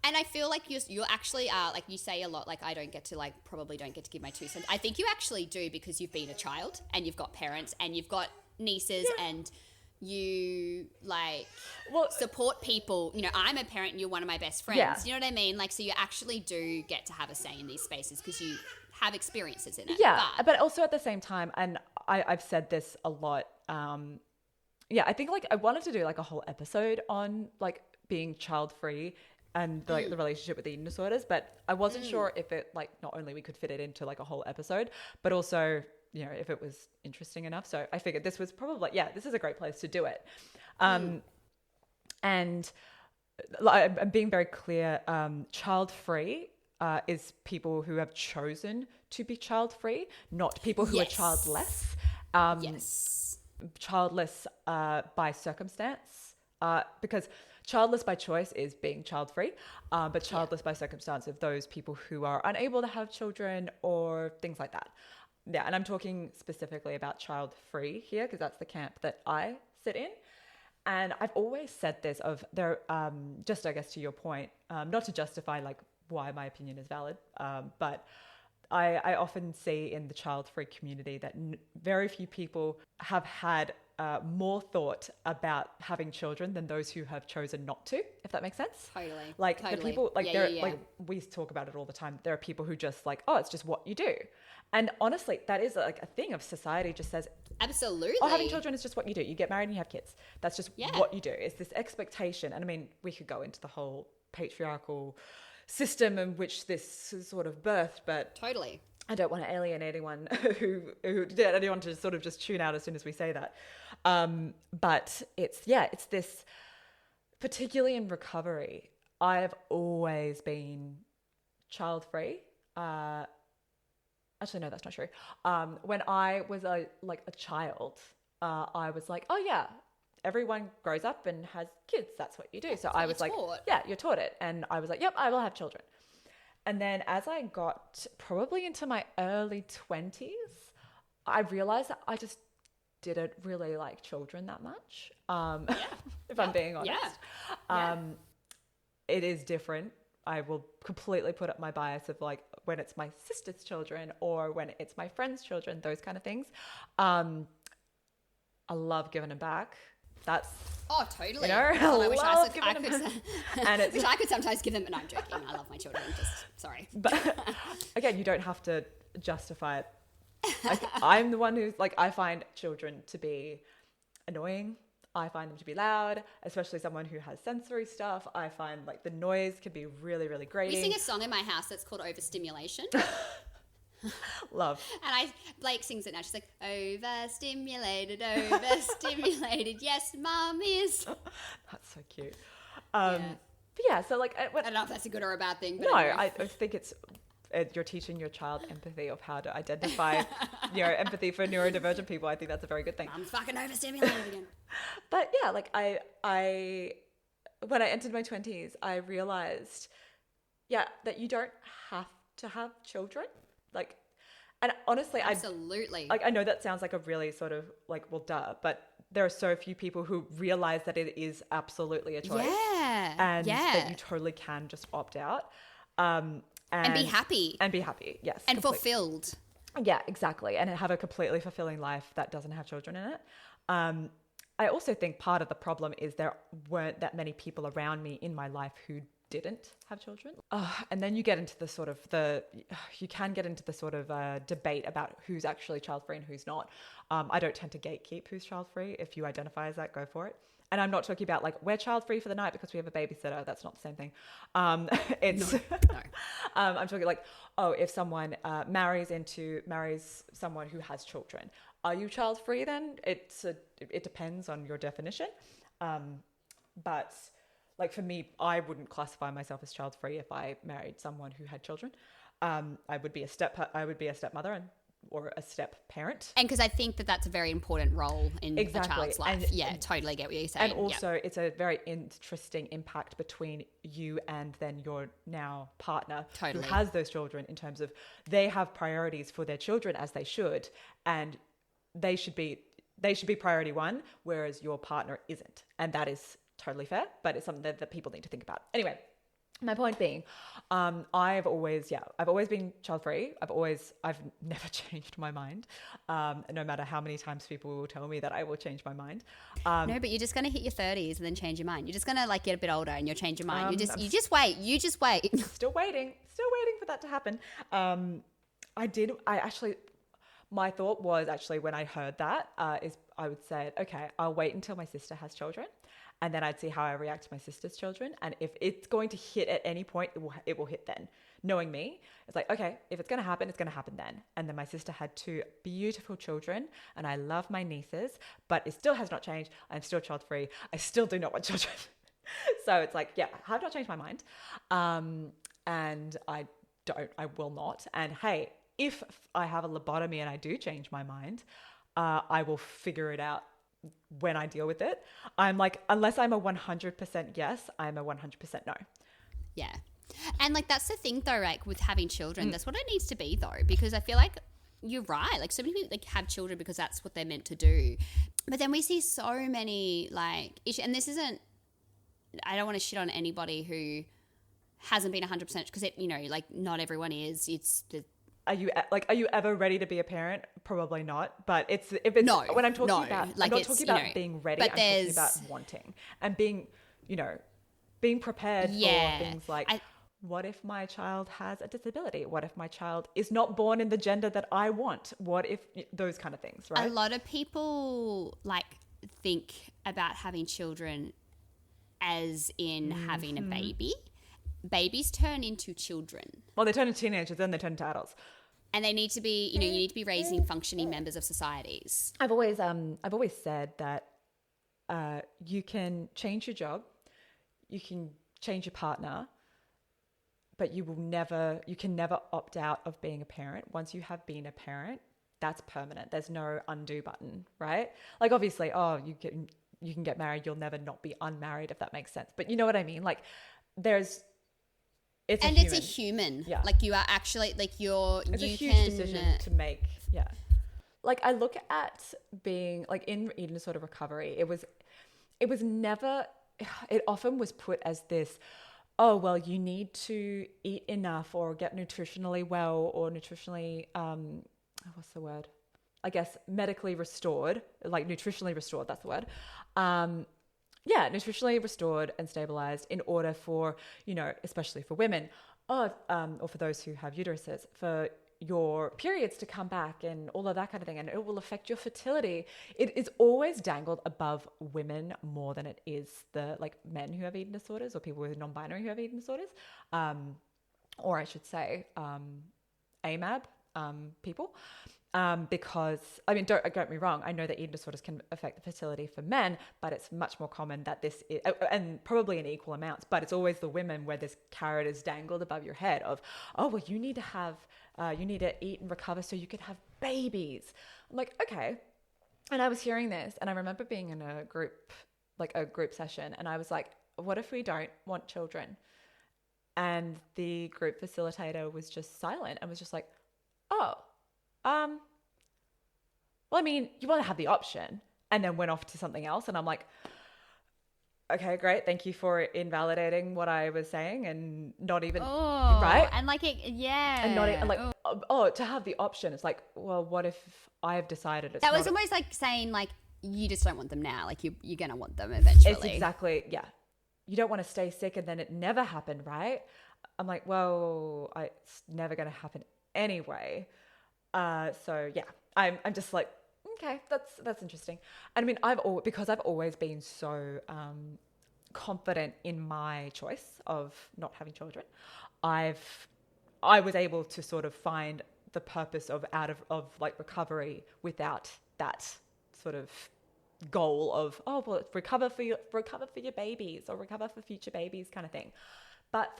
And I feel like you actually are, like, you say a lot, like, I don't get to, like, probably don't get to give my 2 cents. I think you actually do, because you've been a child and you've got parents and you've got nieces and you, like, support people. You know, I'm a parent and you're one of my best friends. Yeah. You know what I mean? Like, so you actually do get to have a say in these spaces because you have experiences in it. Yeah, but also at the same time, and I've said this a lot, I think, like, I wanted to do, like, a whole episode on, like, being child-free and like the relationship with eating disorders, but I wasn't sure if it, like, not only we could fit it into, like, a whole episode, but also, you know, if it was interesting enough. So I figured this was probably, this is a great place to do it. And I'm being very clear, child-free is people who have chosen to be child-free, not people who are childless. Childless by circumstance, because childless by choice is being child-free, but childless by circumstance of those people who are unable to have children or things like that. Yeah, and I'm talking specifically about child-free here because that's the camp that I sit in. And I've always said this just, I guess, to your point, not to justify, like, why my opinion is valid, but I often see in the child-free community that very few people have had more thought about having children than those who have chosen not to, if that makes sense. Totally. Like, the people, like, like, we talk about it all the time. There are people who just, like, oh, it's just what you do. And honestly, that is, like, a thing of society just says, absolutely. oh, having children is just what you do. You get married and you have kids. That's just what you do. It's this expectation. And I mean, we could go into the whole patriarchal system in which this is sort of birthed, but totally. I don't want to alienate anyone who did anyone to sort of just tune out as soon as we say that. But it's this, particularly in recovery, I've always been child-free. Actually, no, that's not true. When I was a child, I was like, oh yeah, everyone grows up and has kids. That's what you do. So I was like, yeah, you're taught it. And I was like, yep, I will have children. And then as I got probably into my early 20s, I realized that I just didn't really like children that much. If I'm being honest. It is different. I will completely put up my bias of, like, when it's my sister's children or when it's my friend's children, those kind of things. I love giving them back. That's totally. You know, I wish I could sometimes give them. No, I'm joking. I love my children. Just sorry. But again, you don't have to justify it. Like, I'm the one who's like, I find children to be annoying. I find them to be loud, especially someone who has sensory stuff. I find, like, the noise can be really, really grating. We sing a song in my house that's called Overstimulation. Love. And Blake sings it now. She's like, overstimulated, yes, mom is. That's so cute. But yeah, so, like, I don't know if that's a good or a bad thing. But no, anyway. I think it's you're teaching your child empathy of how to identify empathy for neurodivergent people. I think that's a very good thing. I'm fucking overstimulated again. But yeah, like, I when I entered my 20s, I realized, that you don't have to have children. Like, and honestly, absolutely. I know that sounds like a really sort of, like, well, duh, but there are so few people who realize that it is absolutely a choice. Yeah. And that you totally can just opt out. And be happy. And be happy, yes. And fulfilled. Yeah, exactly. And have a completely fulfilling life that doesn't have children in it. I also think part of the problem is there weren't that many people around me in my life who didn't have children. And then you get into the sort of debate about who's actually child-free and who's not. I don't tend to gatekeep who's child-free. If you identify as that, go for it. And I'm not talking about, like, we're child-free for the night because we have a babysitter. That's not the same thing. No. I'm talking, like, if someone marries someone who has children, are you child-free then? It depends on your definition. But like for me, I wouldn't classify myself as child free if I married someone who had children. I would be a stepmother or a step parent. And because I think that that's a very important role in a child's life. And, totally get what you're saying. And also it's a very interesting impact between you and then your now partner who has those children, in terms of they have priorities for their children, as they should, and they should be priority one, whereas your partner isn't. And that is totally fair, but it's something that people need to think about. Anyway, my point being, I've always been child free. I've never changed my mind. No matter how many times people will tell me that I will change my mind. No, but you're just going to hit your 30s and then change your mind. You're just going to like get a bit older and you'll change your mind. You just wait. Still waiting for that to happen. My thought was actually, when I heard that, is I would say, okay, I'll wait until my sister has children, and then I'd see how I react to my sister's children. And if it's going to hit at any point, it will hit then. Knowing me, it's like, okay, if it's going to happen, it's going to happen then. And then my sister had 2 beautiful children, and I love my nieces, but it still has not changed. I'm still child free. I still do not want children. So it's like, yeah, I have not changed my mind. And I will not. And hey, if I have a lobotomy and I do change my mind, I will figure it out when I deal with it. I'm like, unless I'm a 100% yes, I'm a 100% no. Yeah. And like, that's the thing though, like with having children, that's what it needs to be though, because I feel like you're right. Like so many people like have children because that's what they're meant to do. But then we see so many like issues, and this isn't, I don't want to shit on anybody who hasn't been 100% because it, you know, like not everyone is. It's the, Are you ever ready to be a parent? Probably not. But when I'm talking about, like, I'm not talking about being ready. I'm talking about wanting and being prepared for things like, what if my child has a disability? What if my child is not born in the gender that I want? What if those kind of things, right? A lot of people like think about having children as in having a baby. Babies turn into children. Well, they turn into teenagers, then they turn into adults. And they need to be, you need to be raising functioning members of societies. I've always said that you can change your job, you can change your partner, but you can never opt out of being a parent. Once you have been a parent, that's permanent. There's no undo button, right? Like obviously, you can get married, you'll never not be unmarried, if that makes sense. But you know what I mean? Like it's a human. Yeah. Like you are actually like it's a huge decision to make. Yeah. Like I look at being like in eating disorder recovery, it was never, it often was put as this, oh, well, you need to eat enough or get nutritionally well or nutritionally, what's the word? I guess medically restored, like nutritionally restored, that's the word. Nutritionally restored and stabilized in order for, especially for women or for those who have uteruses, for your periods to come back and all of that kind of thing. And it will affect your fertility. It is always dangled above women more than it is the like men who have eating disorders or people with non-binary who have eating disorders. Or I should say AMAB people. Because, I mean, don't get me wrong, I know that eating disorders can affect the fertility for men, but it's much more common that this is, and probably in equal amounts, but it's always the women where this carrot is dangled above your head of, oh, well, you need to eat and recover so you can have babies. I'm like, okay. And I was hearing this, and I remember being in a group session, and I was like, what if we don't want children? And the group facilitator was just silent and was just like, oh, well, I mean, you want to have the option, and then went off to something else. And I'm like, okay, great. Thank you for invalidating what I was saying and not even, right? And like, and not to have the option. It's like, well, what if I've decided it's that was almost like saying like, you just don't want them now. Like you're going to want them eventually. It's exactly. Yeah. You don't want to stay sick and then it never happened. Right. I'm like, well, it's never going to happen anyway. So yeah, I'm just like, okay, that's interesting. And I mean, because I've always been so confident in my choice of not having children, I was able to sort of find the purpose of like recovery without that sort of goal of, oh, well, recover for your babies or recover for future babies kind of thing. But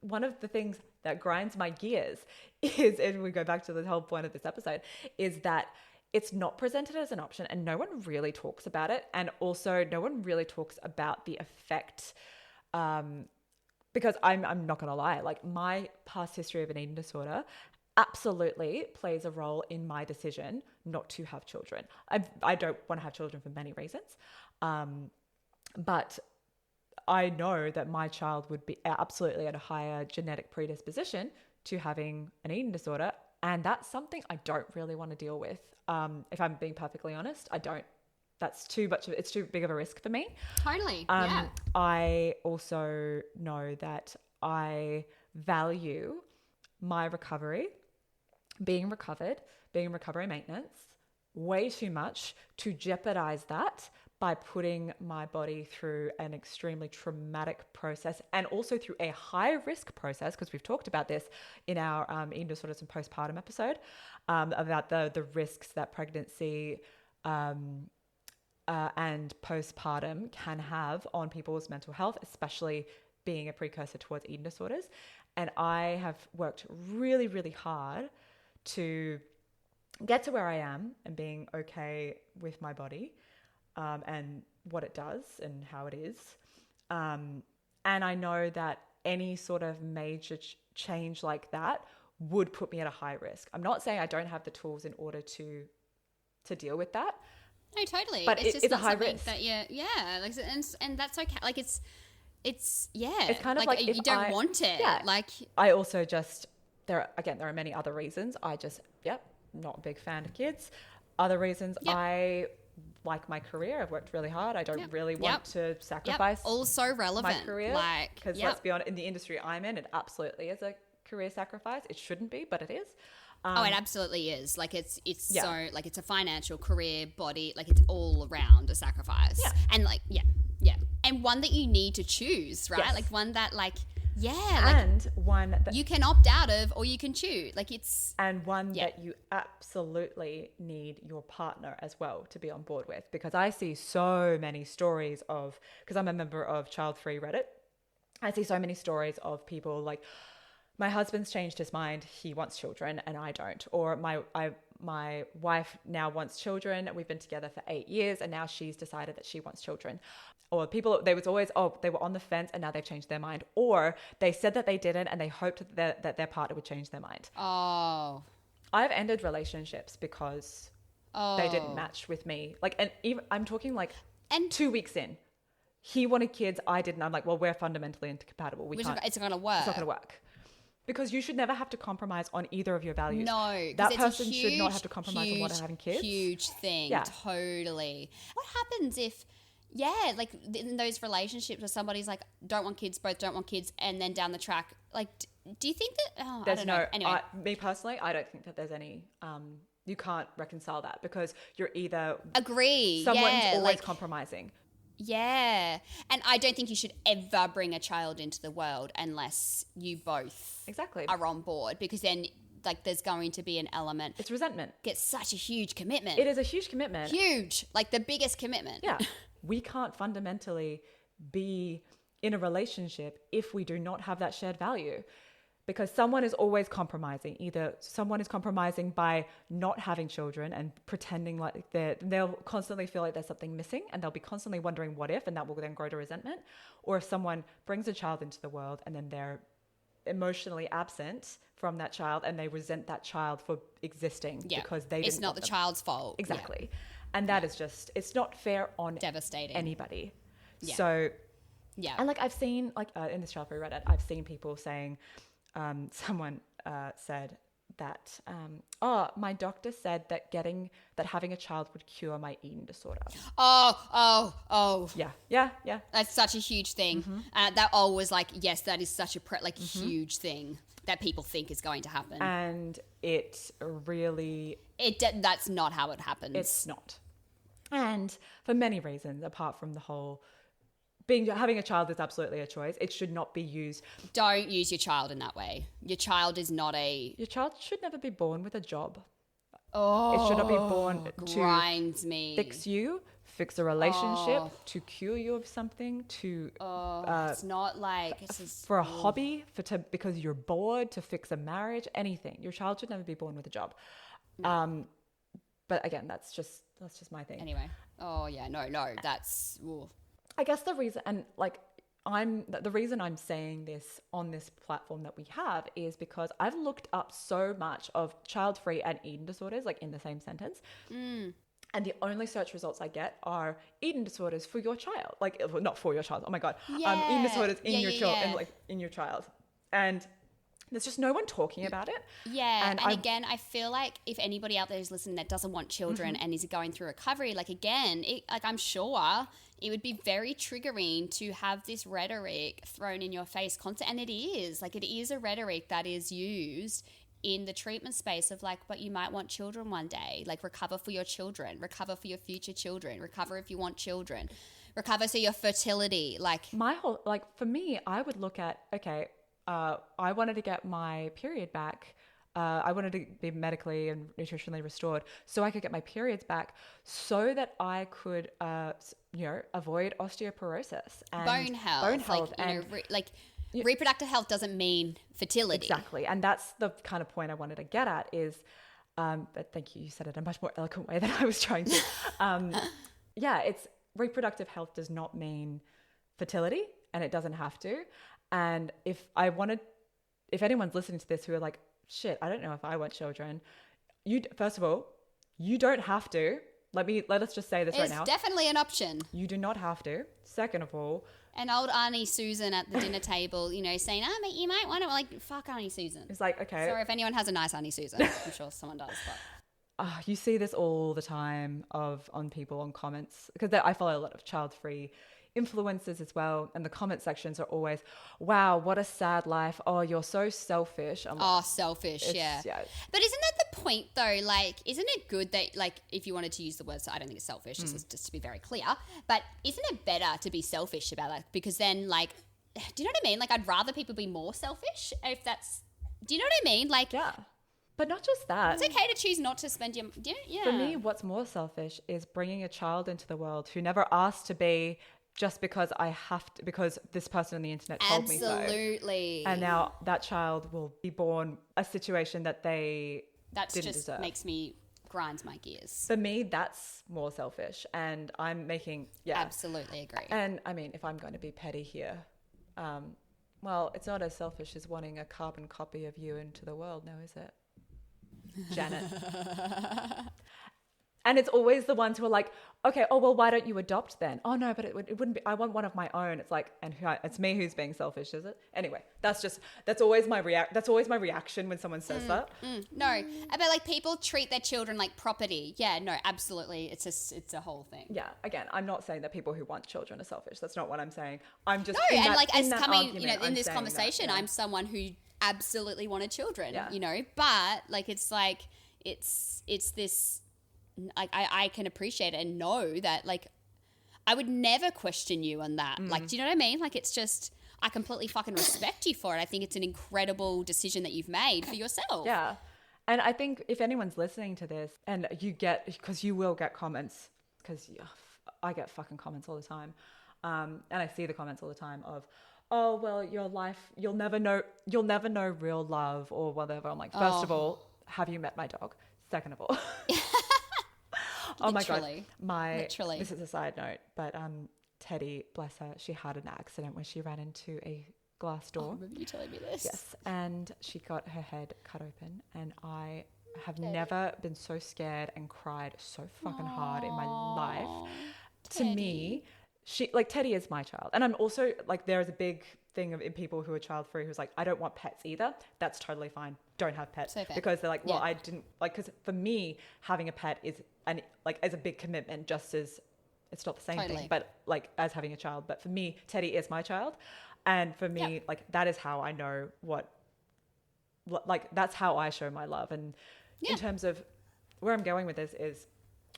one of the things that grinds my gears is, and we go back to the whole point of this episode, is that it's not presented as an option and no one really talks about it. And also no one really talks about the effect, because I'm not going to lie, like my past history of an eating disorder absolutely plays a role in my decision not to have children. I don't want to have children for many reasons. But I know that my child would be absolutely at a higher genetic predisposition to having an eating disorder. And that's something I don't really want to deal with. If I'm being perfectly honest, I don't. It's too big of a risk for me. Totally. I also know that I value my recovery, being in recovery maintenance way too much to jeopardize that by putting my body through an extremely traumatic process and also through a high risk process, because we've talked about this in our eating disorders and postpartum episode, about the risks that pregnancy and postpartum can have on people's mental health, especially being a precursor towards eating disorders. And I have worked really, really hard to get to where I am and being okay with my body, and what it does and how it is. And I know that any sort of major change like that would put me at a high risk. I'm not saying I don't have the tools in order to deal with that. No, totally. But it's a high risk. Like, and that's okay. Like it's kind of like you don't want it. Yeah. Like I also there are many other reasons. Not a big fan of kids. Other reasons, I like my career. I've worked really hard. I don't really want to sacrifice also relevant my career. Because let's be honest, in the industry I'm in, it absolutely is a career sacrifice. It shouldn't be, but it is. It absolutely is. Like it's so like it's a financial, career, body, like it's all around a sacrifice. Yeah. And like and one that you need to choose, right? Yes. Like one that and one that you can opt out of or you can choose. Like it's one that you absolutely need your partner as well to be on board with, because I see so many stories of, because I'm a member of Childfree Reddit, I see so many stories of people like, my husband's changed his mind, he wants children and I don't, or my wife now wants children, we've been together for 8 years and now she's decided that she wants children. Or people, they were on the fence and now they've changed their mind. Or they said that they didn't and they hoped that their partner would change their mind. Oh. I've ended relationships because they didn't match with me. Like, and even, I'm talking like 2 weeks in. He wanted kids, I didn't. I'm like, well, we're fundamentally incompatible. It's not going to work. It's not going to work. Because you should never have to compromise on either of your values. No. That person should not have to compromise on what having kids. Huge thing. Yeah. Totally. What happens if, like in those relationships where somebody's like, don't want kids, both don't want kids, and then down the track, like, do you think that, I don't know. Anyway. Me personally, I don't think that there's any, you can't reconcile that, because you're either... Agree. Someone's always compromising. Yeah. And I don't think you should ever bring a child into the world unless you both are on board, because then like there's going to be an element. It's resentment. It's such a huge commitment. It is a huge commitment. Huge. Like the biggest commitment. Yeah. We can't fundamentally be in a relationship if we do not have that shared value. Because someone is always compromising. Either someone is compromising by not having children and pretending like they'll constantly feel like there's something missing, and they'll be constantly wondering what if, and that will then grow to resentment. Or if someone brings a child into the world and then they're emotionally absent from that child and they resent that child for existing because they didn't. It's not the child's fault. Exactly. Yeah. And that is just, it's not fair on devastating anybody. Yeah. So, and like I've seen, like in this Childfree Reddit, I've seen people saying, someone said that, my doctor said that having a child would cure my eating disorder. Oh. Yeah. That's such a huge thing. Mm-hmm. That was like, yes, that is such a huge thing that people think is going to happen. And it really... that's not how it happens. It's not. And for many reasons, apart from the whole... having a child is absolutely a choice. It should not be used. Don't use your child in that way. Your child is not Your child should never be born with a job. It should not be born grinds to me. fix you, fix a relationship, to cure you of something, to it's not like it's just, for a hobby, because you're bored, to fix a marriage, anything. Your child should never be born with a job. No. But again, that's just my thing. Anyway. Oh yeah, no, that's. Ooh. I guess the reason, and like the reason I'm saying this on this platform that we have is because I've looked up so much of child-free and eating disorders, like in the same sentence. And the only search results I get are eating disorders for your child, like not for your child. Oh my God, eating disorders in your child, like in your child, and there's just no one talking about it. Yeah, and again, I feel like if anybody out there who's listening that doesn't want children and is going through recovery, like again, I'm sure it would be very triggering to have this rhetoric thrown in your face constantly, and it is a rhetoric that is used in the treatment space of like, but you might want children one day, like recover for your children, recover for your future children, recover if you want children, recover so your fertility, like for me, I would look at, okay, I wanted to get my period back. I wanted to be medically and nutritionally restored so I could get my periods back so that I could, avoid osteoporosis and bone health, reproductive health doesn't mean fertility. Exactly. And that's the kind of point I wanted to get at is, but thank you. You said it in a much more eloquent way than I was trying to. It's reproductive health does not mean fertility, and it doesn't have to. And if anyone's listening to this who are like, shit, I don't know if I want children. First of all, you don't have to. Let us just say this right now. It's definitely an option. You do not have to. Second of all, and old Auntie Susan at the dinner table, saying, but you might want to, like, fuck Auntie Susan. It's like, okay. Sorry if anyone has a nice Auntie Susan. I'm sure someone does, but. You see this all the time on people on comments, because I follow a lot of child-free influencers as well, and the comment sections are always, wow, what a sad life. Oh, you're so selfish. Selfish, yeah. But isn't that the point though? Like, isn't it good that, like, if you wanted to use the word, so I don't think it's selfish, just to be very clear, but isn't it better to be selfish about that? Because then, like, do you know what I mean? Like, I'd rather people be more selfish if that's, do you know what I mean? Like, yeah. But not just that. It's okay to choose not to spend your, For me, what's more selfish is bringing a child into the world who never asked to be, just because I have to, because this person on the internet told me so. Absolutely. And now that child will be born a situation that they didn't deserve. Grinds my gears. For me, that's more selfish, and I'm making, Absolutely agree. And I mean, if I'm going to be petty here, well, it's not as selfish as wanting a carbon copy of you into the world, now is it? Janet. And it's always the ones who are like, okay, oh, well, why don't you adopt then? Oh, no, but it wouldn't be, I want one of my own. It's like, and it's me who's being selfish, is it? Anyway, that's always my reaction when someone says that. No, but like people treat their children like property. Yeah, no, absolutely. It's a whole thing. Yeah, again, I'm not saying that people who want children are selfish. That's not what I'm saying. I'm just, in this conversation, I'm someone who absolutely wanted children, but like, it's like, it's this, like, I can appreciate it and know that, like, I would never question you on that. Like, do you know what I mean? Like, it's just, I completely fucking respect you for it. I think it's an incredible decision that you've made for yourself. Yeah. And I think if anyone's listening to this and because you will get comments, because I get fucking comments all the time. And I see the comments all the time of, oh, well, your life, you'll never know real love or whatever. I'm like, first of all, have you met my dog? Second of all. Oh my God. Literally. This is a side note, but Teddy, bless her, she had an accident where she ran into a glass door. I remember you telling me this. Yes, and she got her head cut open, and I have never been so scared and cried so fucking hard in my life. Teddy. To me, Teddy is my child. And I'm also, like, there is a big thing in people who are child-free who's like, I don't want pets either. That's totally fine. Don't have pets. So because they're like, well, I didn't, like, because for me, having a pet is a big commitment, just as it's not the same thing, but like as having a child. But for me, Teddy is my child. And for me, like, that is how I know that's how I show my love. And in terms of where I'm going with this is,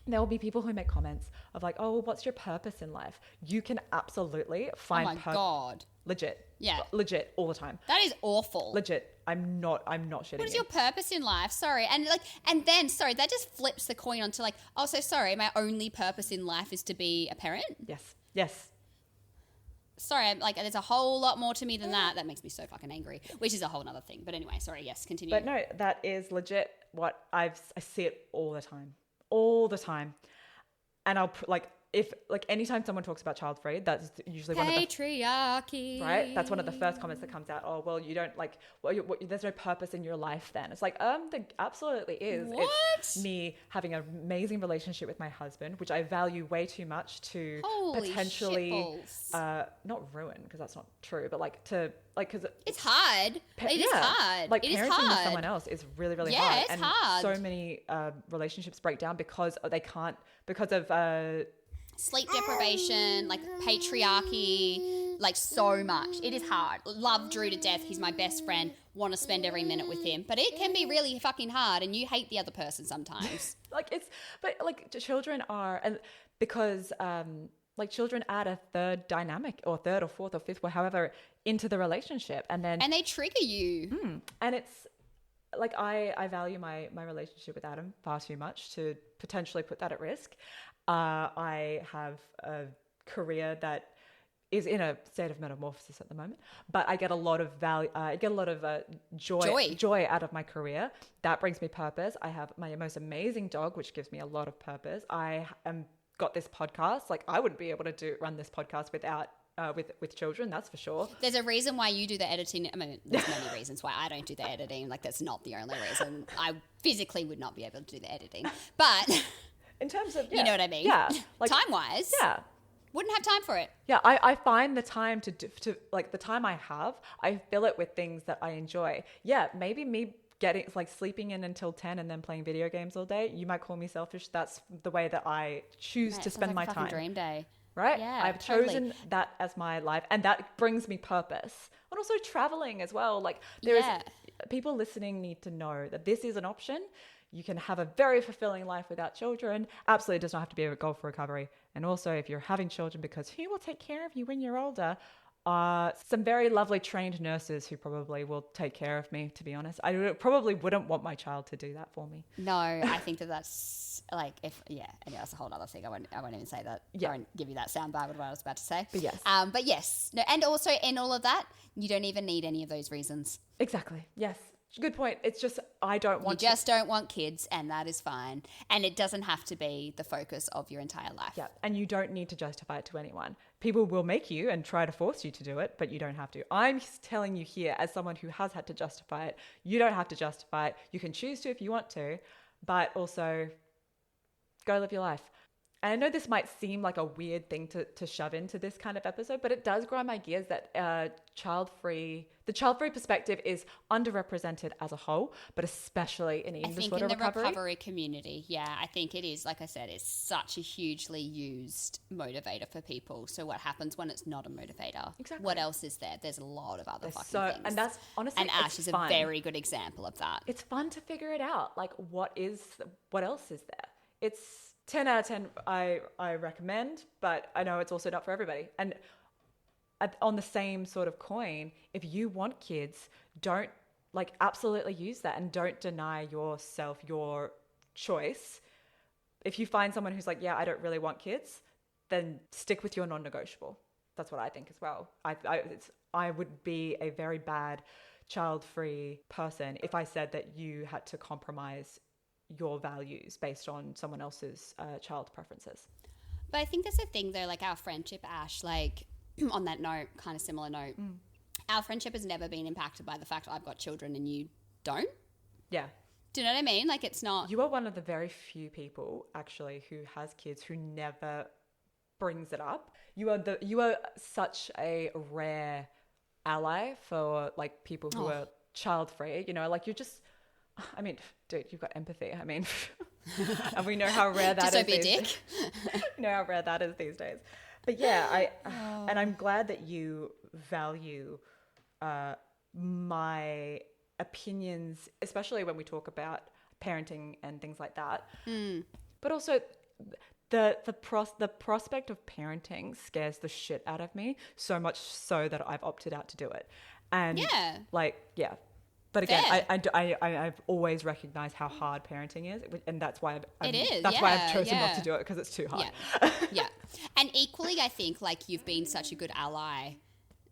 there will be people who make comments of like, oh, well, what's your purpose in life? You can absolutely find Oh my God. Legit. Yeah. Legit all the time. That is awful. Legit. I'm not shitting. What is you. your purpose in life? Sorry. And then that just flips the coin onto like, oh, so sorry, my only purpose in life is to be a parent? Yes. Sorry, there's a whole lot more to me than that. That makes me so fucking angry, which is a whole other thing. But anyway, sorry, yes, continue. But no, that is legit what I see it all the time. And I'll if anytime someone talks about Childfree, that's usually one of the patriarchy, right? That's one of the first comments that comes out. Oh, well, you don't there's no purpose in your life then. It's like, there absolutely is. What? It's me having an amazing relationship with my husband, which I value way too much to Holy potentially, shitballs. not ruin, because that's not true, but because it's hard. It is hard. Like it is parenting hard. with someone else is really, really Yeah, hard. it's and hard. so many relationships break down because of Sleep deprivation, patriarchy, so much. It is hard. Love Drew to death. He's my best friend. Want to spend every minute with him. But it can be really fucking hard, and you hate the other person sometimes. Children are, and because children add a third dynamic, or third or fourth or fifth, or however, into the relationship, and they trigger you. And it's I value my relationship with Adam far too much to potentially put that at risk. I have a career that is in a state of metamorphosis at the moment, but I get a lot of value. I get a lot of joy out of my career. That brings me purpose. I have my most amazing dog, which gives me a lot of purpose. I am got this podcast. I wouldn't be able to run this podcast without with children, that's for sure. There's a reason why you do the editing. I mean, there's many reasons why I don't do the editing. That's not the only reason. I physically would not be able to do the editing, but in terms of you know what I mean. Yeah, time wise. Yeah. Wouldn't have time for it. Yeah, I find the time to the time I have, I fill it with things that I enjoy. Yeah, maybe me getting sleeping in until 10 and then playing video games all day. You might call me selfish. That's the way that I choose to spend my time. Dream day. Right? Yeah, I've chosen that as my life, and that brings me purpose. And also traveling as well. People listening need to know that this is an option. You can have a very fulfilling life without children. Absolutely does not have to be a goal for recovery. And also, if you're having children, because who will take care of you when you're older? Some very lovely trained nurses who probably will take care of me, to be honest. I probably wouldn't want my child to do that for me. No, I think that's anyway, that's a whole other thing. I won't even say that. Yeah. I won't give you that soundbite with what I was about to say. But yes. No, and also in all of that, you don't even need any of those reasons. Exactly. Yes. Good point. It's just I don't want. You just don't want kids, and that is fine. And it doesn't have to be the focus of your entire life. Yeah, and you don't need to justify it to anyone. People will make you and try to force you to do it, but you don't have to. I'm telling you here, as someone who has had to justify it, you don't have to justify it. You can choose to if you want to, but also go live your life. And I know this might seem like a weird thing to shove into this kind of episode, but it does grind my gears that the Childfree perspective is underrepresented as a whole, but especially in eating disorder recovery. I think in the recovery community, I think it is, like I said, it's such a hugely used motivator for people. So what happens when it's not a motivator? Exactly. What else is there? There's a lot of other things. And that's honestly, and Ash is a very good example of that. It's fun to figure it out. What else is there? It's 10 out of 10 I recommend, but I know it's also not for everybody. And on the same sort of coin, if you want kids, don't absolutely use that and don't deny yourself your choice. If you find someone who's I don't really want kids, then stick with your non-negotiable. That's what I think as well. I would be a very bad child-free person if I said that you had to compromise your values based on someone else's child preferences. But I think that's the thing though, our friendship, Ash, on that note, kind of similar note, our friendship has never been impacted by the fact I've got children and you don't. Yeah. Do you know what I mean? It's not... You are one of the very few people actually who has kids who never brings it up. You are such a rare ally for people who are child free, you're just, I mean, dude, you've got empathy. I mean, and we know how rare that is. Just don't be a dick. You know how rare that is these days. But and I'm glad that you value my opinions, especially when we talk about parenting and things like that. But also, the prospect of parenting scares the shit out of me, so much so that I've opted out to do it. And but again, I've always recognized how hard parenting is, and that's why I've chosen not to do it, because it's too hard. Yeah. And equally, I think like you've been such a good ally.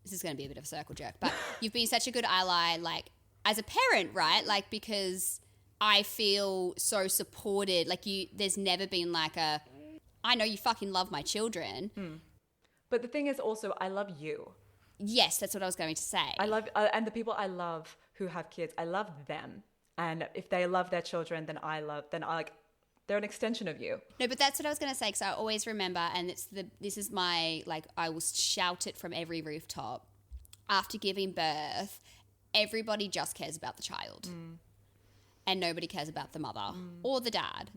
This is going to be a bit of a circle jerk, but you've been such a good ally, like as a parent, right? Like, because I feel so supported. Like there's never been like I know you fucking love my children. But the thing is also, I love you. Yes, that's what I was going to say. I love, and the people I love who have kids, I love them. And if they love their children, then they're an extension of you. No, but that's what I was going to say, because I always remember, and this is my, like, I will shout it from every rooftop. After giving birth, everybody just cares about the child. And nobody cares about the mother or the dad.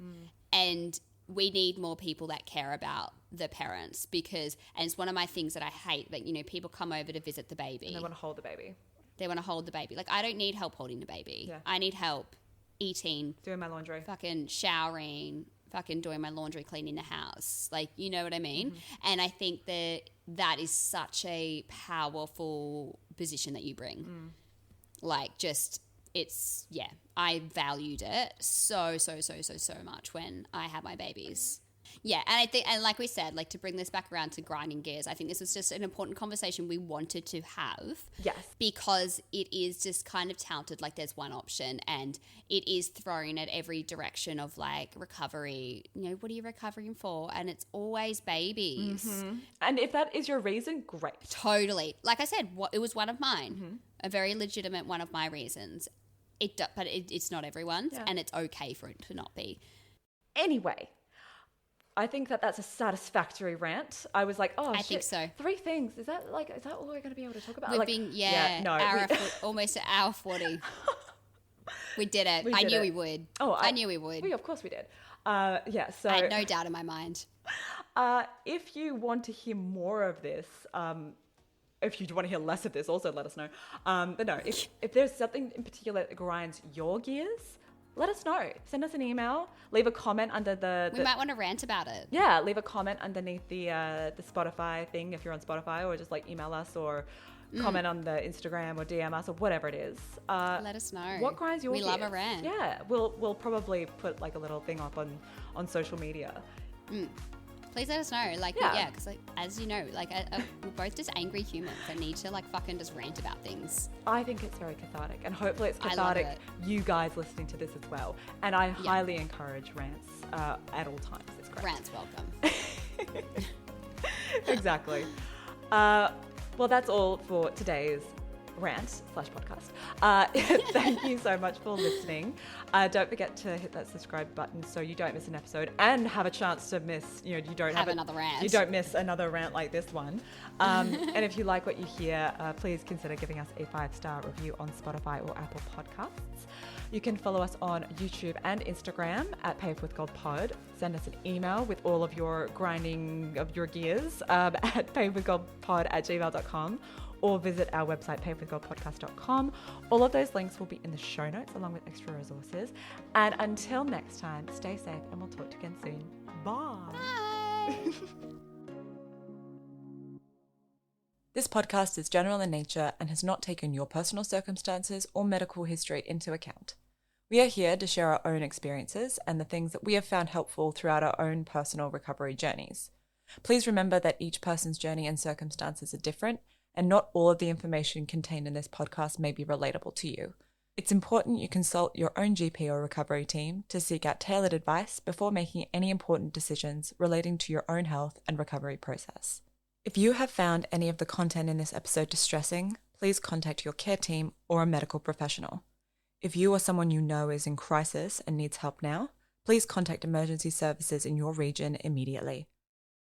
And we need more people that care about the parents, because, and it's one of my things that I hate, that, you know, people come over to visit the baby. And they want to hold the baby. They want to hold the baby. Like, I don't need help holding the baby. Yeah. I need help eating. Doing my laundry. Fucking showering. Fucking doing my laundry, cleaning the house. Like, you know what I mean? And I think that is such a powerful position that you bring. Like, just... I valued it so much when I had my babies. Yeah, and I think, and like we said, like, to bring this back around to grinding gears, I think this was just an important conversation we wanted to have. Yes. Because it is just kind of touted like there's one option, and it is thrown at every direction of like recovery. You know, what are you recovering for? And it's always babies. And if that is your reason, great. Totally. Like I said, it was one of mine, a very legitimate one of my reasons. But it's not everyone's, and it's okay for it to not be. Anyway, I think that's a satisfactory rant. I was like, I think so. 3 things. Is that all we're going to be able to talk about? We've been, almost an hour 40. We did it. I knew we would. I knew we would. Of course we did. So I had no doubt in my mind. If you want to hear more of this, if you want to hear less of this, also let us know. But no, if there's something in particular that grinds your gears, let us know. Send us an email. Leave a comment under We might want to rant about it. Yeah, leave a comment underneath the Spotify thing if you're on Spotify, or just like email us, or comment on the Instagram, or DM us, or whatever it is. Let us know. What grinds your gears? We love a rant. Yeah, we'll probably put like a little thing up on social media. Please let us know. Like, because like, as you know, like we're both just angry humans that need to like fucking just rant about things. I think it's very cathartic, and hopefully it's cathartic you guys listening to this as well. And I highly encourage rants at all times. It's great. Rants welcome. Exactly. Well, that's all for today's rant/podcast. Thank you so much for listening. Don't forget to hit that subscribe button so you don't miss an episode and have a chance to miss, you don't have another rant. You don't miss another rant like this one. And if you like what you hear, please consider giving us a 5-star review on Spotify or Apple Podcasts. You can follow us on YouTube and Instagram at Paved with Gold Pod. Send us an email with all of your grinding of your gears at pavedwithgoldpod@gmail.com, or visit our website, pavedwithgoldpodcast.com. All of those links will be in the show notes along with extra resources. And until next time, stay safe, and we'll talk to you again soon. Bye. Bye. This podcast is general in nature and has not taken your personal circumstances or medical history into account. We are here to share our own experiences and the things that we have found helpful throughout our own personal recovery journeys. Please remember that each person's journey and circumstances are different, and not all of the information contained in this podcast may be relatable to you. It's important you consult your own GP or recovery team to seek out tailored advice before making any important decisions relating to your own health and recovery process. If you have found any of the content in this episode distressing, please contact your care team or a medical professional. If you or someone you know is in crisis and needs help now, please contact emergency services in your region immediately.